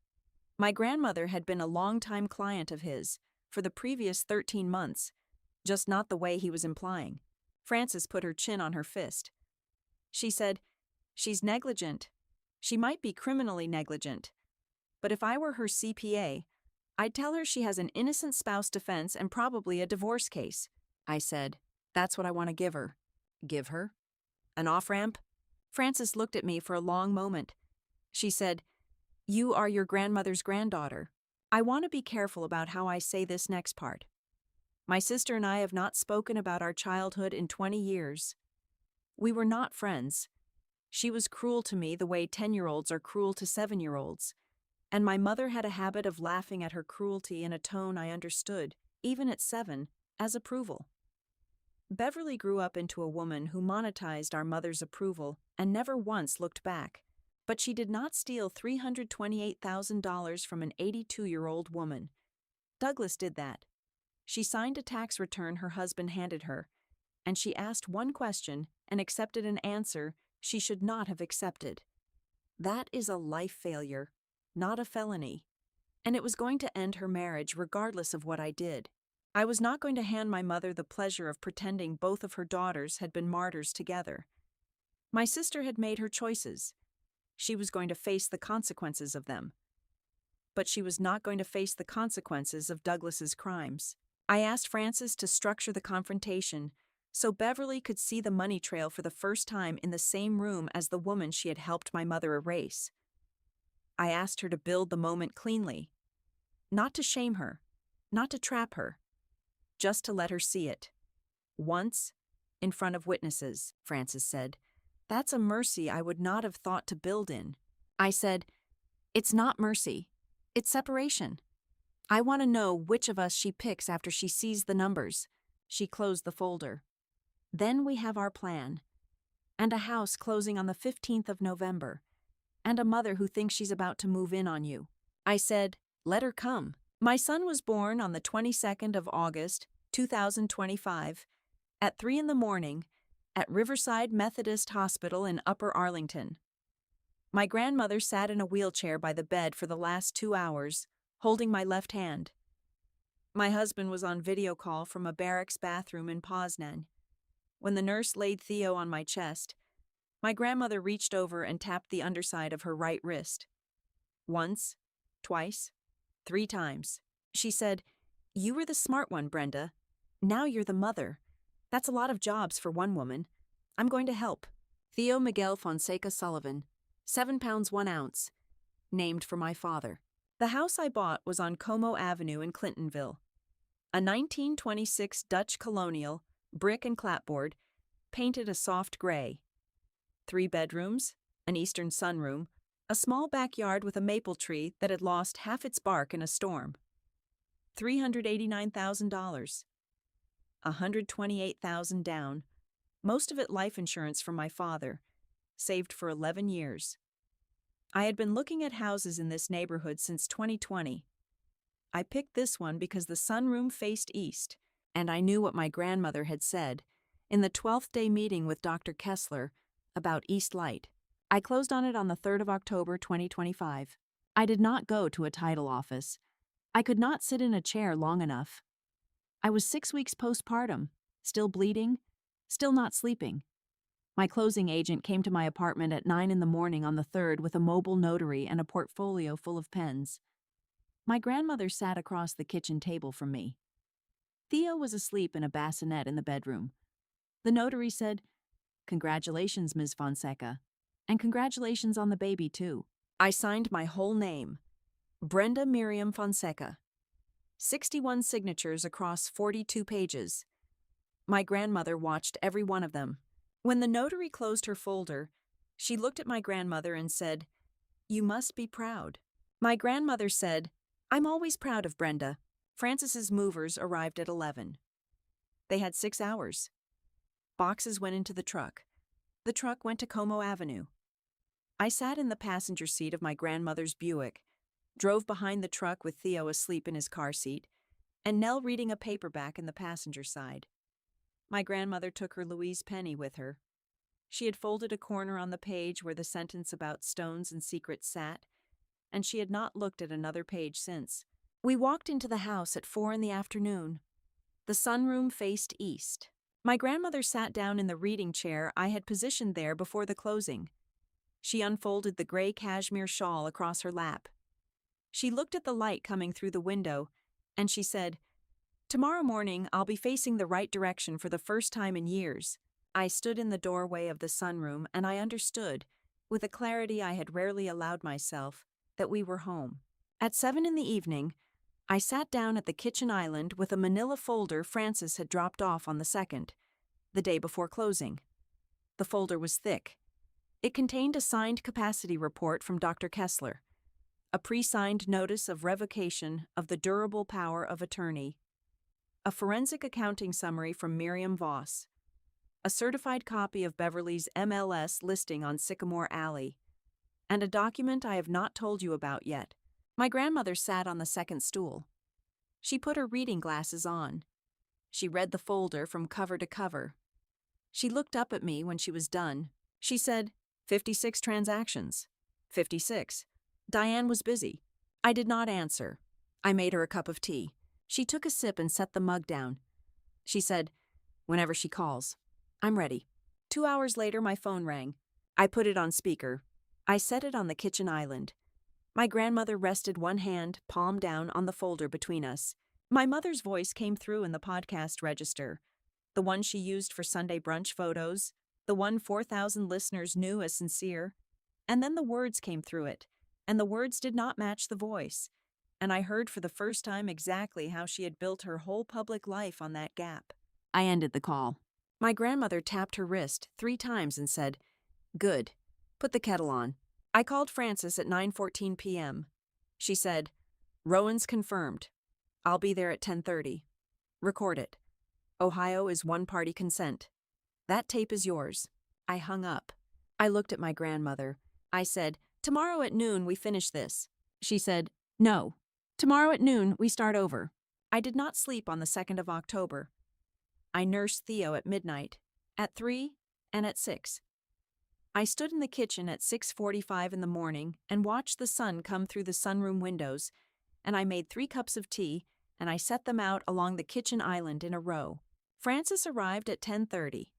My grandmother had been a longtime client of his, for the previous 13 months, just not the way he was implying. Frances put her chin on her fist. She said, "She's negligent. She might be criminally negligent. But if I were her CPA, I'd tell her she has an innocent spouse defense and probably a divorce case." I said, "That's what I want to give her." "Give her? An off-ramp?" Frances looked at me for a long moment. She said, "You are your grandmother's granddaughter." I want to be careful about how I say this next part. My sister and I have not spoken about our childhood in 20 years. We were not friends. She was cruel to me the way 10-year-olds are cruel to 7-year-olds, and my mother had a habit of laughing at her cruelty in a tone I understood, even at 7, as approval. Beverly grew up into a woman who monetized our mother's approval and never once looked back, but she did not steal $328,000 from an 82-year-old woman. Douglas did that. She signed a tax return her husband handed her, and she asked one question and accepted an answer she should not have accepted. That is a life failure, not a felony, and it was going to end her marriage regardless of what I did. I was not going to hand my mother the pleasure of pretending both of her daughters had been martyrs together. My sister had made her choices. She was going to face the consequences of them. But she was not going to face the consequences of Douglas's crimes. I asked Frances to structure the confrontation so Beverly could see the money trail for the first time in the same room as the woman she had helped my mother erase. I asked her to build the moment cleanly, not to shame her, not to trap her, just to let her see it. Once, in front of witnesses, Frances said, "That's a mercy I would not have thought to build in." I said, "It's not mercy. It's separation. I want to know which of us she picks after she sees the numbers." She closed the folder. "Then we have our plan. And a house closing on the 15th of November. And a mother who thinks she's about to move in on you." I said, "Let her come." My son was born on the 22nd of August, 2025, at 3 in the morning, at Riverside Methodist Hospital in Upper Arlington. My grandmother sat in a wheelchair by the bed for the last 2 hours, holding my left hand. My husband was on video call from a barracks bathroom in Poznan. When the nurse laid Theo on my chest, my grandmother reached over and tapped the underside of her right wrist. Once, twice, 3 times. She said, "You were the smart one, Brenda. Now you're the mother. That's a lot of jobs for one woman. I'm going to help." Theo Miguel Fonseca Sullivan, 7 pounds 1 ounce, named for my father. The house I bought was on Como Avenue in Clintonville. A 1926 Dutch colonial, brick and clapboard, painted a soft gray. 3 bedrooms, an eastern sunroom, a small backyard with a maple tree that had lost half its bark in a storm. $389,000. $128,000 down, most of it life insurance from my father, saved for 11 years. I had been looking at houses in this neighborhood since 2020. I picked this one because the sunroom faced east, and I knew what my grandmother had said in the 12th day meeting with Dr. Kessler about East Light. I closed on it on the 3rd of October 2025. I did not go to a title office. I could not sit in a chair long enough. I was 6 weeks postpartum, still bleeding, still not sleeping. My closing agent came to my apartment at 9 in the morning on the 3rd with a mobile notary and a portfolio full of pens. My grandmother sat across the kitchen table from me. Theo was asleep in a bassinet in the bedroom. The notary said, "Congratulations, Ms. Fonseca. And congratulations on the baby, too." I signed my whole name, Brenda Miriam Fonseca. 61 signatures across 42 pages. My grandmother watched every one of them. When the notary closed her folder, she looked at my grandmother and said, "You must be proud." My grandmother said, "I'm always proud of Brenda." Frances's movers arrived at 11. They had 6 hours. Boxes went into the truck. The truck went to Como Avenue. I sat in the passenger seat of my grandmother's Buick, drove behind the truck with Theo asleep in his car seat, and Nell reading a paperback in the passenger side. My grandmother took her Louise Penny with her. She had folded a corner on the page where the sentence about stones and secrets sat, and she had not looked at another page since. We walked into the house at 4 in the afternoon. The sunroom faced east. My grandmother sat down in the reading chair I had positioned there before the closing. She unfolded the gray cashmere shawl across her lap. She looked at the light coming through the window, and she said, "Tomorrow morning I'll be facing the right direction for the first time in years." I stood in the doorway of the sunroom and I understood, with a clarity I had rarely allowed myself, that we were home. At 7 in the evening, I sat down at the kitchen island with a manila folder Francis had dropped off on the 2nd, the day before closing. The folder was thick. It contained a signed capacity report from Dr. Kessler, a pre-signed notice of revocation of the durable power of attorney, a forensic accounting summary from Miriam Voss, a certified copy of Beverly's MLS listing on Sycamore Alley, and a document I have not told you about yet. My grandmother sat on the second stool. She put her reading glasses on. She read the folder from cover to cover. She looked up at me when she was done. She said, 56 transactions. 56. Diane was busy. I did not answer. I made her a cup of tea. She took a sip and set the mug down. She said, "Whenever she calls. I'm ready." 2 hours later, my phone rang. I put it on speaker. I set it on the kitchen island. My grandmother rested one hand, palm down, on the folder between us. My mother's voice came through in the podcast register, the one she used for Sunday brunch photos, the one 4,000 listeners knew as sincere. And then the words came through it, and the words did not match the voice. And I heard for the first time exactly how she had built her whole public life on that gap. I ended the call. My grandmother tapped her wrist 3 times and said, "Good. Put the kettle on." I called Frances at 9:14 p.m. She said, "Rowan's confirmed. I'll be there at 10:30. Record it. Ohio is one-party consent. That tape is yours." I hung up. I looked at my grandmother. I said, "Tomorrow at noon we finish this." She said, "No. Tomorrow at noon we start over." I did not sleep on the 2nd of October. I nursed Theo at midnight, at 3, and at 6. I stood in the kitchen at 6:45 in the morning and watched the sun come through the sunroom windows, and I made 3 cups of tea, and I set them out along the kitchen island in a row. Frances arrived at 10:30.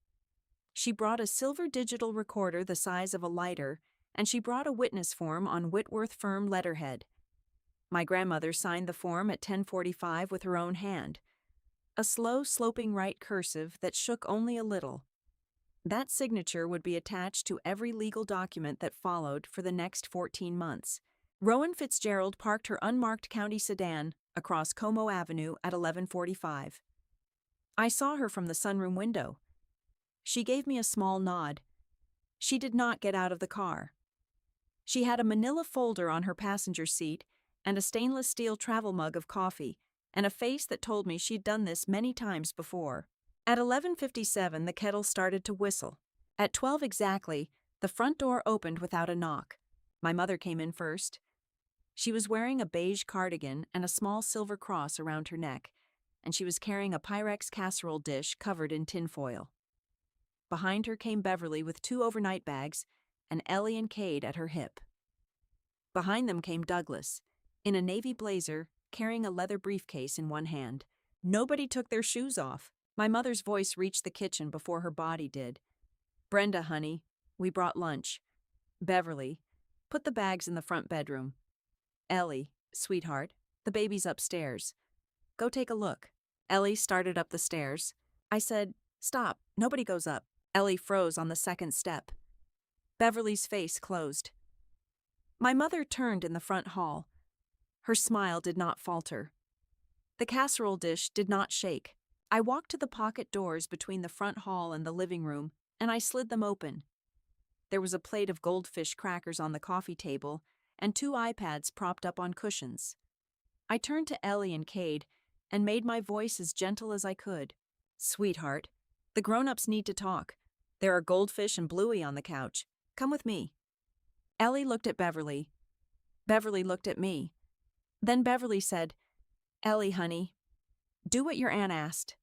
She brought a silver digital recorder the size of a lighter, and she brought a witness form on Whitworth firm letterhead. My grandmother signed the form at 10:45 with her own hand, a slow, sloping right cursive that shook only a little. That signature would be attached to every legal document that followed for the next 14 months. Rowan Fitzgerald parked her unmarked county sedan across Como Avenue at 11:45. I saw her from the sunroom window. She gave me a small nod. She did not get out of the car. She had a manila folder on her passenger seat and a stainless steel travel mug of coffee, and a face that told me she'd done this many times before. At 11:57, the kettle started to whistle. At 12 exactly, the front door opened without a knock. My mother came in first. She was wearing a beige cardigan and a small silver cross around her neck, and she was carrying a Pyrex casserole dish covered in tinfoil. Behind her came Beverly with 2 overnight bags, and Ellie and Cade at her hip. Behind them came Douglas, in a navy blazer, carrying a leather briefcase in one hand. Nobody took their shoes off. My mother's voice reached the kitchen before her body did. "Brenda, honey, we brought lunch." Beverly, "Put the bags in the front bedroom." Ellie, "Sweetheart, the baby's upstairs. Go take a look." Ellie started up the stairs. I said, "Stop, nobody goes up." Ellie froze on the second step. Beverly's face closed. My mother turned in the front hall. Her smile did not falter. The casserole dish did not shake. I walked to the pocket doors between the front hall and the living room, and I slid them open. There was a plate of goldfish crackers on the coffee table and 2 iPads propped up on cushions. I turned to Ellie and Cade and made my voice as gentle as I could. "Sweetheart, the grown-ups need to talk. There are goldfish and Bluey on the couch. Come with me." Ellie looked at Beverly. Beverly looked at me. Then Beverly said, "Ellie, honey, do what your aunt asked."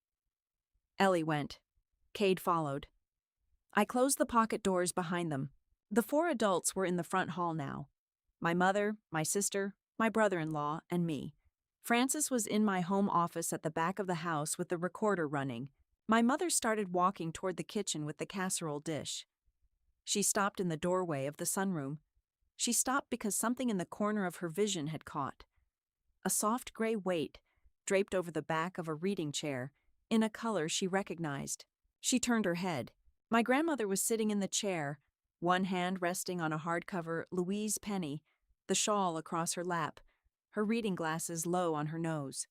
Ellie went. Cade followed. I closed the pocket doors behind them. The 4 adults were in the front hall now. My mother, my sister, my brother-in-law, and me. Frances was in my home office at the back of the house with the recorder running. My mother started walking toward the kitchen with the casserole dish. She stopped in the doorway of the sunroom. She stopped because something in the corner of her vision had caught. A soft gray weight draped over the back of a reading chair, in a color she recognized. She turned her head. My grandmother was sitting in the chair, one hand resting on a hardcover Louise Penny, the shawl across her lap, her reading glasses low on her nose.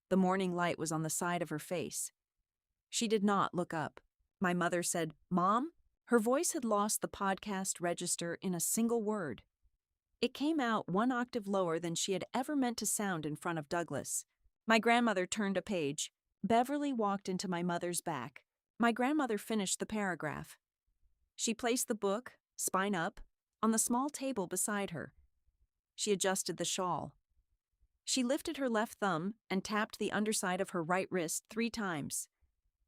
The morning light was on the side of her face. She did not look up. My mother said, "Mom?" Her voice had lost the podcast register in a single word. It came out one octave lower than she had ever meant to sound in front of Douglas. My grandmother turned a page. Beverly walked into my mother's back. My grandmother finished the paragraph. She placed the book, spine up, on the small table beside her. She adjusted the shawl. She lifted her left thumb and tapped the underside of her right wrist 3 times.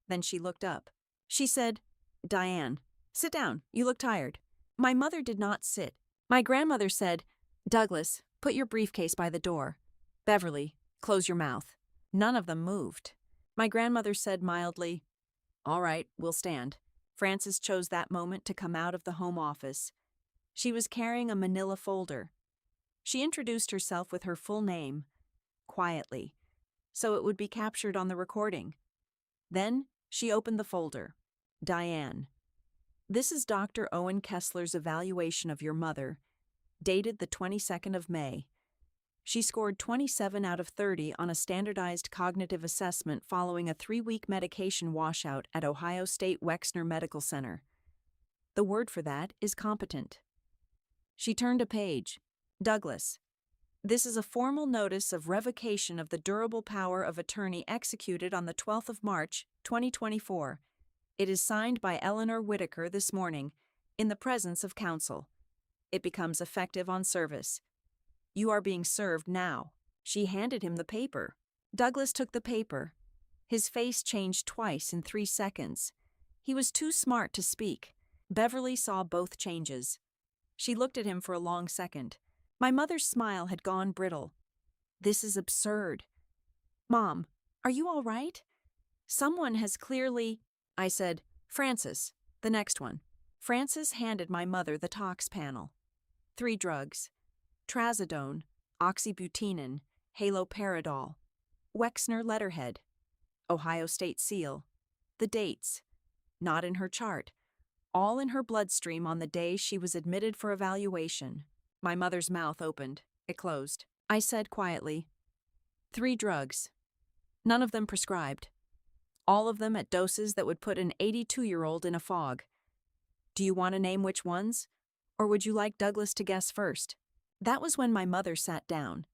Then she looked up. She said, "Diane, sit down, you look tired." My mother did not sit. My grandmother said, "Douglas, put your briefcase by the door. Beverly, close your mouth." None of them moved. My grandmother said mildly, "All right, we'll stand." Frances chose that moment to come out of the home office. She was carrying a manila folder. She introduced herself with her full name, quietly, so it would be captured on the recording. Then she opened the folder. "Diane, this is Dr. Owen Kessler's evaluation of your mother, dated the 22nd of May. She scored 27 out of 30 on a standardized cognitive assessment following a 3-week medication washout at Ohio State Wexner Medical Center. The word for that is competent." She turned a page. "Douglas, this is a formal notice of revocation of the durable power of attorney executed on the 12th of March, 2024. It is signed by Eleanor Whitaker this morning, in the presence of counsel. It becomes effective on service. You are being served now." She handed him the paper. Douglas took the paper. His face changed twice in 3 seconds. He was too smart to speak. Beverly saw both changes. She looked at him for a long second. My mother's smile had gone brittle. "This is absurd. Mom, are you all right? Someone has clearly—" I said, "Frances, the next one." Frances handed my mother the tox panel. 3 drugs. Trazodone, oxybutynin, haloperidol, Wexner letterhead, Ohio State seal, the dates, not in her chart, all in her bloodstream on the day she was admitted for evaluation. My mother's mouth opened. It closed. I said quietly, 3 drugs. None of them prescribed. All of them at doses that would put an 82-year-old in a fog. Do you want to name which ones? Or would you like Douglas to guess first? That was when my mother sat down.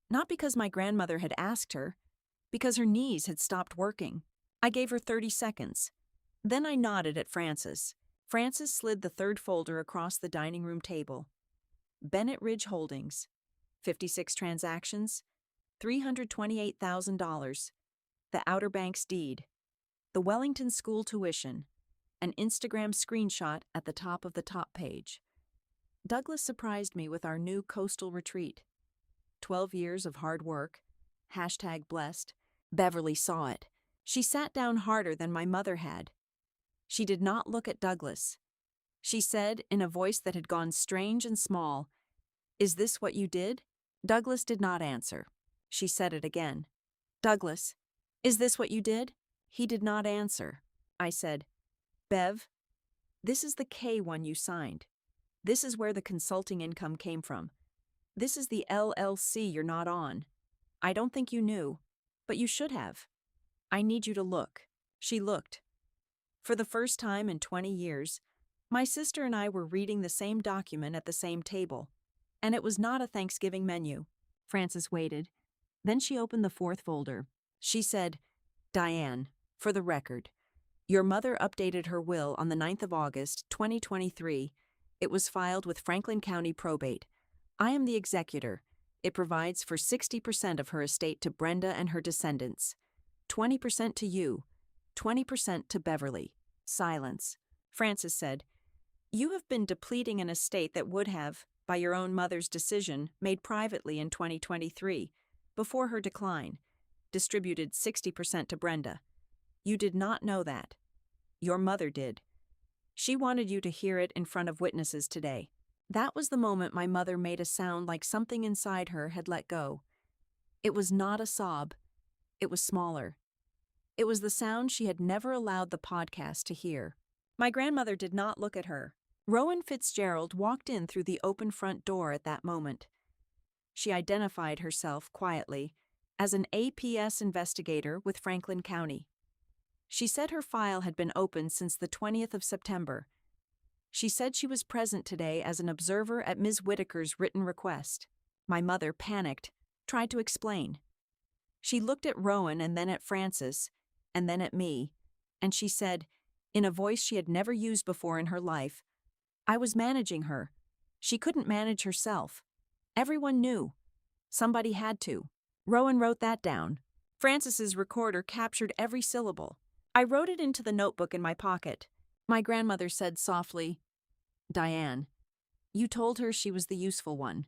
Not because my grandmother had asked her, because her knees had stopped working. I gave her 30 seconds. Then I nodded at Frances. Frances slid the 3rd folder across the dining room table. Bennett Ridge Holdings, 56 transactions, $328,000, the Outer Banks deed, the Wellington School tuition, an Instagram screenshot at the top of the top page. Douglas surprised me with our new coastal retreat. 12 years of hard work. #blessed. Beverly saw it. She sat down harder than my mother had. She did not look at Douglas. She said, in a voice that had gone strange and small, "Is this what you did?" Douglas did not answer. She said it again. "Douglas, is this what you did?" He did not answer. I said, "Bev, this is the K1 you signed. This is where the consulting income came from. This is the LLC you're not on. I don't think you knew, but you should have. I need you to look." She looked. For the first time in 20 years, my sister and I were reading the same document at the same table, and it was not a Thanksgiving menu. Frances waited. Then she opened the 4th folder. She said, "Diane, for the record, your mother updated her will on the 9th of August, 2023. It was filed with Franklin County Probate. I am the executor. It provides for 60% of her estate to Brenda and her descendants, 20% to you, 20% to Beverly." Silence. Frances said, "You have been depleting an estate that would have, by your own mother's decision, made privately in 2023, before her decline, distributed 60% to Brenda. You did not know that. Your mother did. She wanted you to hear it in front of witnesses today. That was the moment my mother made a sound like something inside her had let go. It was not a sob. It was smaller. It was the sound she had never allowed the podcast to hear. My grandmother did not look at her. Rowan Fitzgerald walked in through the open front door at that moment. She identified herself quietly as an APS investigator with Franklin County. She said her file had been open since the 20th of September. She said she was present today as an observer at Ms. Whitaker's written request. My mother panicked, tried to explain. She looked at Rowan and then at Francis, and then at me, and she said, in a voice she had never used before in her life, I was managing her. She couldn't manage herself. Everyone knew. Somebody had to. Rowan wrote that down. Francis's recorder captured every syllable. I wrote it into the notebook in my pocket. My grandmother said softly, Diane, you told her she was the useful one.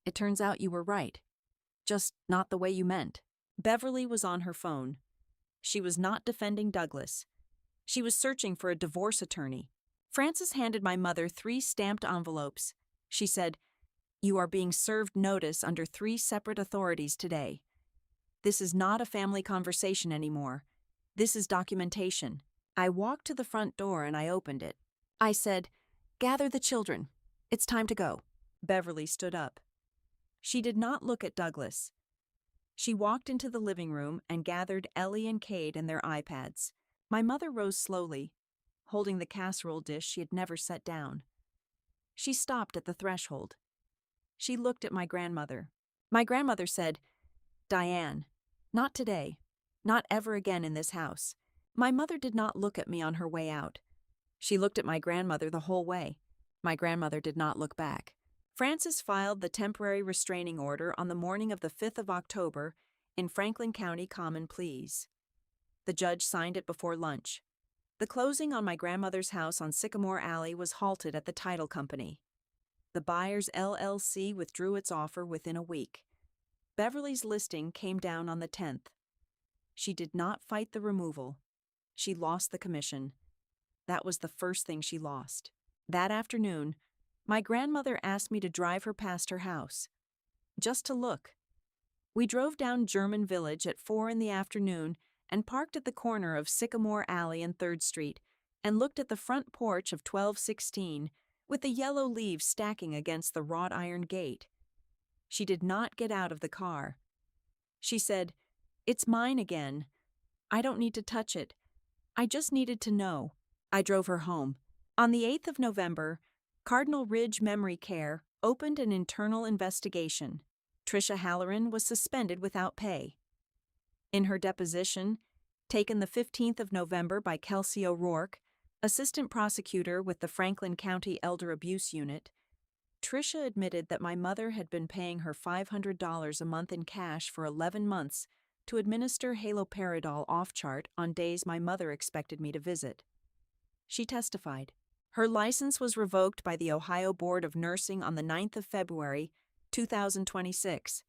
It turns out you were right. Just not the way you meant. Beverly was on her phone. She was not defending Douglas. She was searching for a divorce attorney. Frances handed my mother 3 stamped envelopes. She said, You are being served notice under 3 separate authorities today. This is not a family conversation anymore. This is documentation. I walked to the front door and I opened it. I said, Gather the children. It's time to go. Beverly stood up. She did not look at Douglas. She walked into the living room and gathered Ellie and Cade and their iPads. My mother rose slowly, holding the casserole dish she had never set down. She stopped at the threshold. She looked at my grandmother. My grandmother said, Diane, not today. Not ever again in this house. My mother did not look at me on her way out. She looked at my grandmother the whole way. My grandmother did not look back. Frances filed the temporary restraining order on the morning of the 5th of October in Franklin County Common Pleas. The judge signed it before lunch. The closing on my grandmother's house on Sycamore Alley was halted at the title company. The buyer's LLC withdrew its offer within a week. Beverly's listing came down on the 10th. She did not fight the removal. She lost the commission. That was the first thing she lost. That afternoon, my grandmother asked me to drive her past her house, just to look. We drove down German Village at 4 in the afternoon and parked at the corner of Sycamore Alley and 3rd Street and looked at the front porch of 1216 with the yellow leaves stacking against the wrought iron gate. She did not get out of the car. She said, It's mine again. I don't need to touch it. I just needed to know. I drove her home. On the 8th of November, Cardinal Ridge Memory Care opened an internal investigation. Tricia Halloran was suspended without pay. In her deposition, taken the 15th of November by Kelsey O'Rourke, assistant prosecutor with the Franklin County Elder Abuse Unit, Tricia admitted that my mother had been paying her $500 a month in cash for 11 months to administer haloperidol off-chart on days my mother expected me to visit. She testified. Her license was revoked by the Ohio Board of Nursing on the 9th of February, 2026.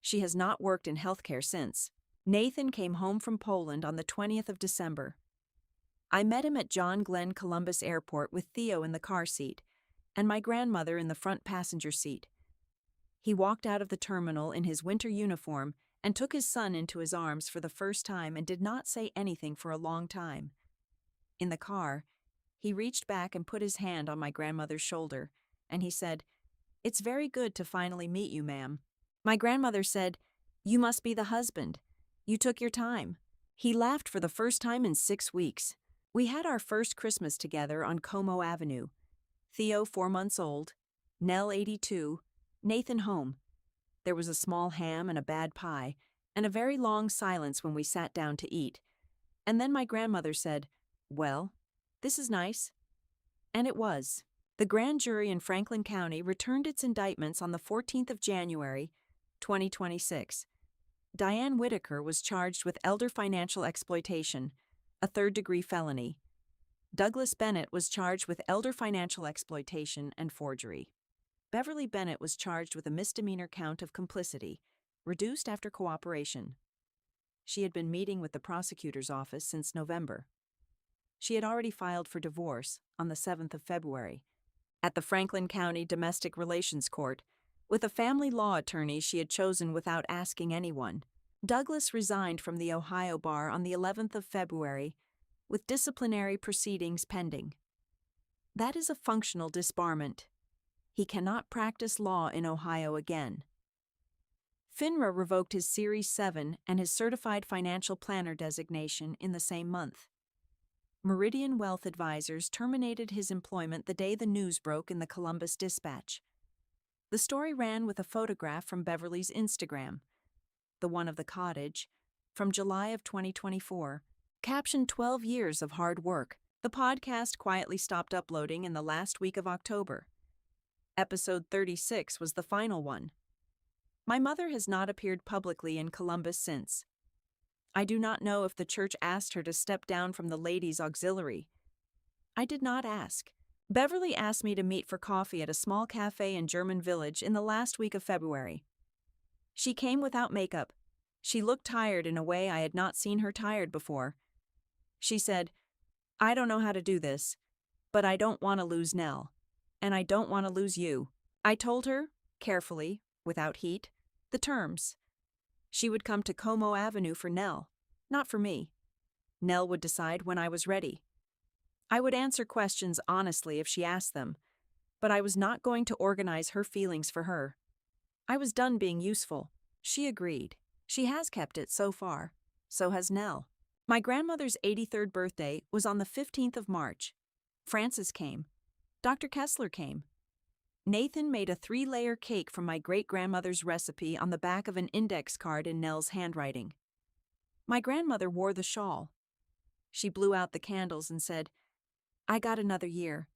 She has not worked in healthcare since. Nathan came home from Poland on the 20th of December. I met him at John Glenn Columbus Airport with Theo in the car seat and my grandmother in the front passenger seat. He walked out of the terminal in his winter uniform and took his son into his arms for the first time and did not say anything for a long time. In the car, he reached back and put his hand on my grandmother's shoulder, and he said, It's very good to finally meet you, ma'am. My grandmother said, You must be the husband. You took your time. He laughed for the first time in 6 weeks. We had our first Christmas together on Como Avenue. Theo 4 months old, Nell 82, Nathan home. There was a small ham and a bad pie, and a very long silence when we sat down to eat. And then my grandmother said, Well, this is nice. And it was. The grand jury in Franklin County returned its indictments on the 14th of January, 2026. Diane Whitaker was charged with elder financial exploitation, a third-degree felony. Douglas Bennett was charged with elder financial exploitation and forgery. Beverly Bennett was charged with a misdemeanor count of complicity, reduced after cooperation. She had been meeting with the prosecutor's office since November. She had already filed for divorce on the 7th of February at the Franklin County Domestic Relations Court with a family law attorney she had chosen without asking anyone. Douglas resigned from the Ohio bar on the 11th of February with disciplinary proceedings pending. That is a functional disbarment. He cannot practice law in Ohio again. FINRA revoked his Series 7 and his Certified Financial Planner designation in the same month. Meridian Wealth Advisors terminated his employment the day the news broke in the Columbus Dispatch. The story ran with a photograph from Beverly's Instagram, the one of the cottage, from July of 2024, captioned 12 years of hard work. The podcast quietly stopped uploading in the last week of October. Episode 36 was the final one. My mother has not appeared publicly in Columbus since. I do not know if the church asked her to step down from the ladies' auxiliary. I did not ask. Beverly asked me to meet for coffee at a small cafe in German Village in the last week of February. She came without makeup. She looked tired in a way I had not seen her tired before. She said, "I don't know how to do this, but I don't want to lose Nell, and I don't want to lose you." I told her, carefully, without heat, the terms. She would come to Como Avenue for Nell, not for me. Nell would decide when I was ready. I would answer questions honestly if she asked them, but I was not going to organize her feelings for her. I was done being useful. She agreed. She has kept it so far. So has Nell. My grandmother's 83rd birthday was on the 15th of March. Francis came. Dr. Kessler came. Nathan made a 3-layer cake from my great-grandmother's recipe on the back of an index card in Nell's handwriting. My grandmother wore the shawl. She blew out the candles and said, "I got another year.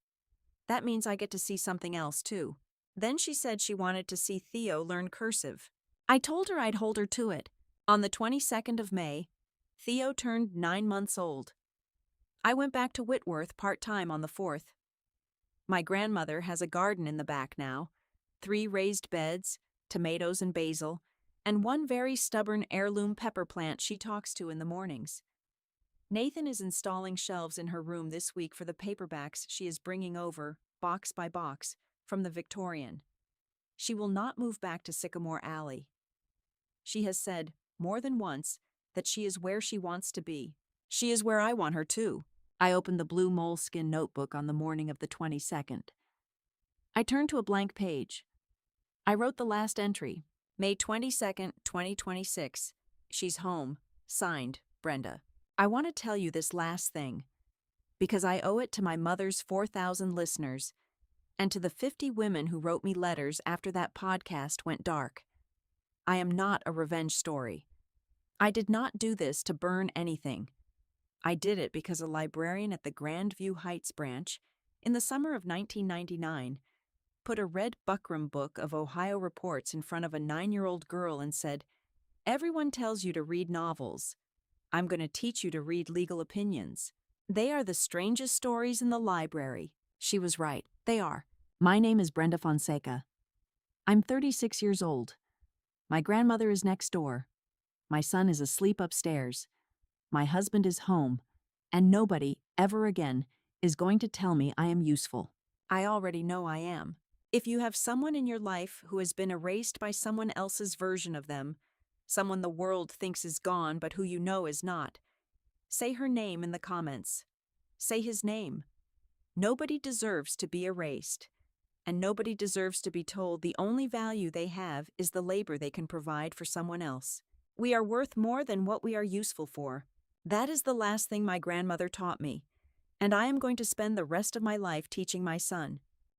That means I get to see something else, too." Then she said she wanted to see Theo learn cursive. I told her I'd hold her to it. On the 22nd of May, Theo turned 9 months old. I went back to Whitworth part-time on the 4th. My grandmother has a garden in the back now, 3 raised beds, tomatoes and basil, and 1 very stubborn heirloom pepper plant she talks to in the mornings. Nathan is installing shelves in her room this week for the paperbacks she is bringing over, box by box, from the Victorian. She will not move back to Sycamore Alley. She has said, more than once, that she is where she wants to be. She is where I want her too. I opened the blue moleskin notebook on the morning of the 22nd. I turned to a blank page. I wrote the last entry, May 22nd, 2026. She's home. Signed, Brenda. I want to tell you this last thing, because I owe it to my mother's 4,000 listeners and to the 50 women who wrote me letters after that podcast went dark. I am not a revenge story. I did not do this to burn anything. I did it because a librarian at the Grandview Heights branch, in the summer of 1999, put a red buckram book of Ohio reports in front of a 9-year-old girl and said, "Everyone tells you to read novels. I'm going to teach you to read legal opinions. They are the strangest stories in the library." She was right. They are. My name is Brenda Fonseca. I'm 36 years old. My grandmother is next door. My son is asleep upstairs. My husband is home, and nobody, ever again, is going to tell me I am useful. I already know I am. If you have someone in your life who has been erased by someone else's version of them, someone the world thinks is gone but who you know is not, say her name in the comments. Say his name. Nobody deserves to be erased, and nobody deserves to be told the only value they have is the labor they can provide for someone else. We are worth more than what we are useful for. That is the last thing my grandmother taught me, and I am going to spend the rest of my life teaching my son.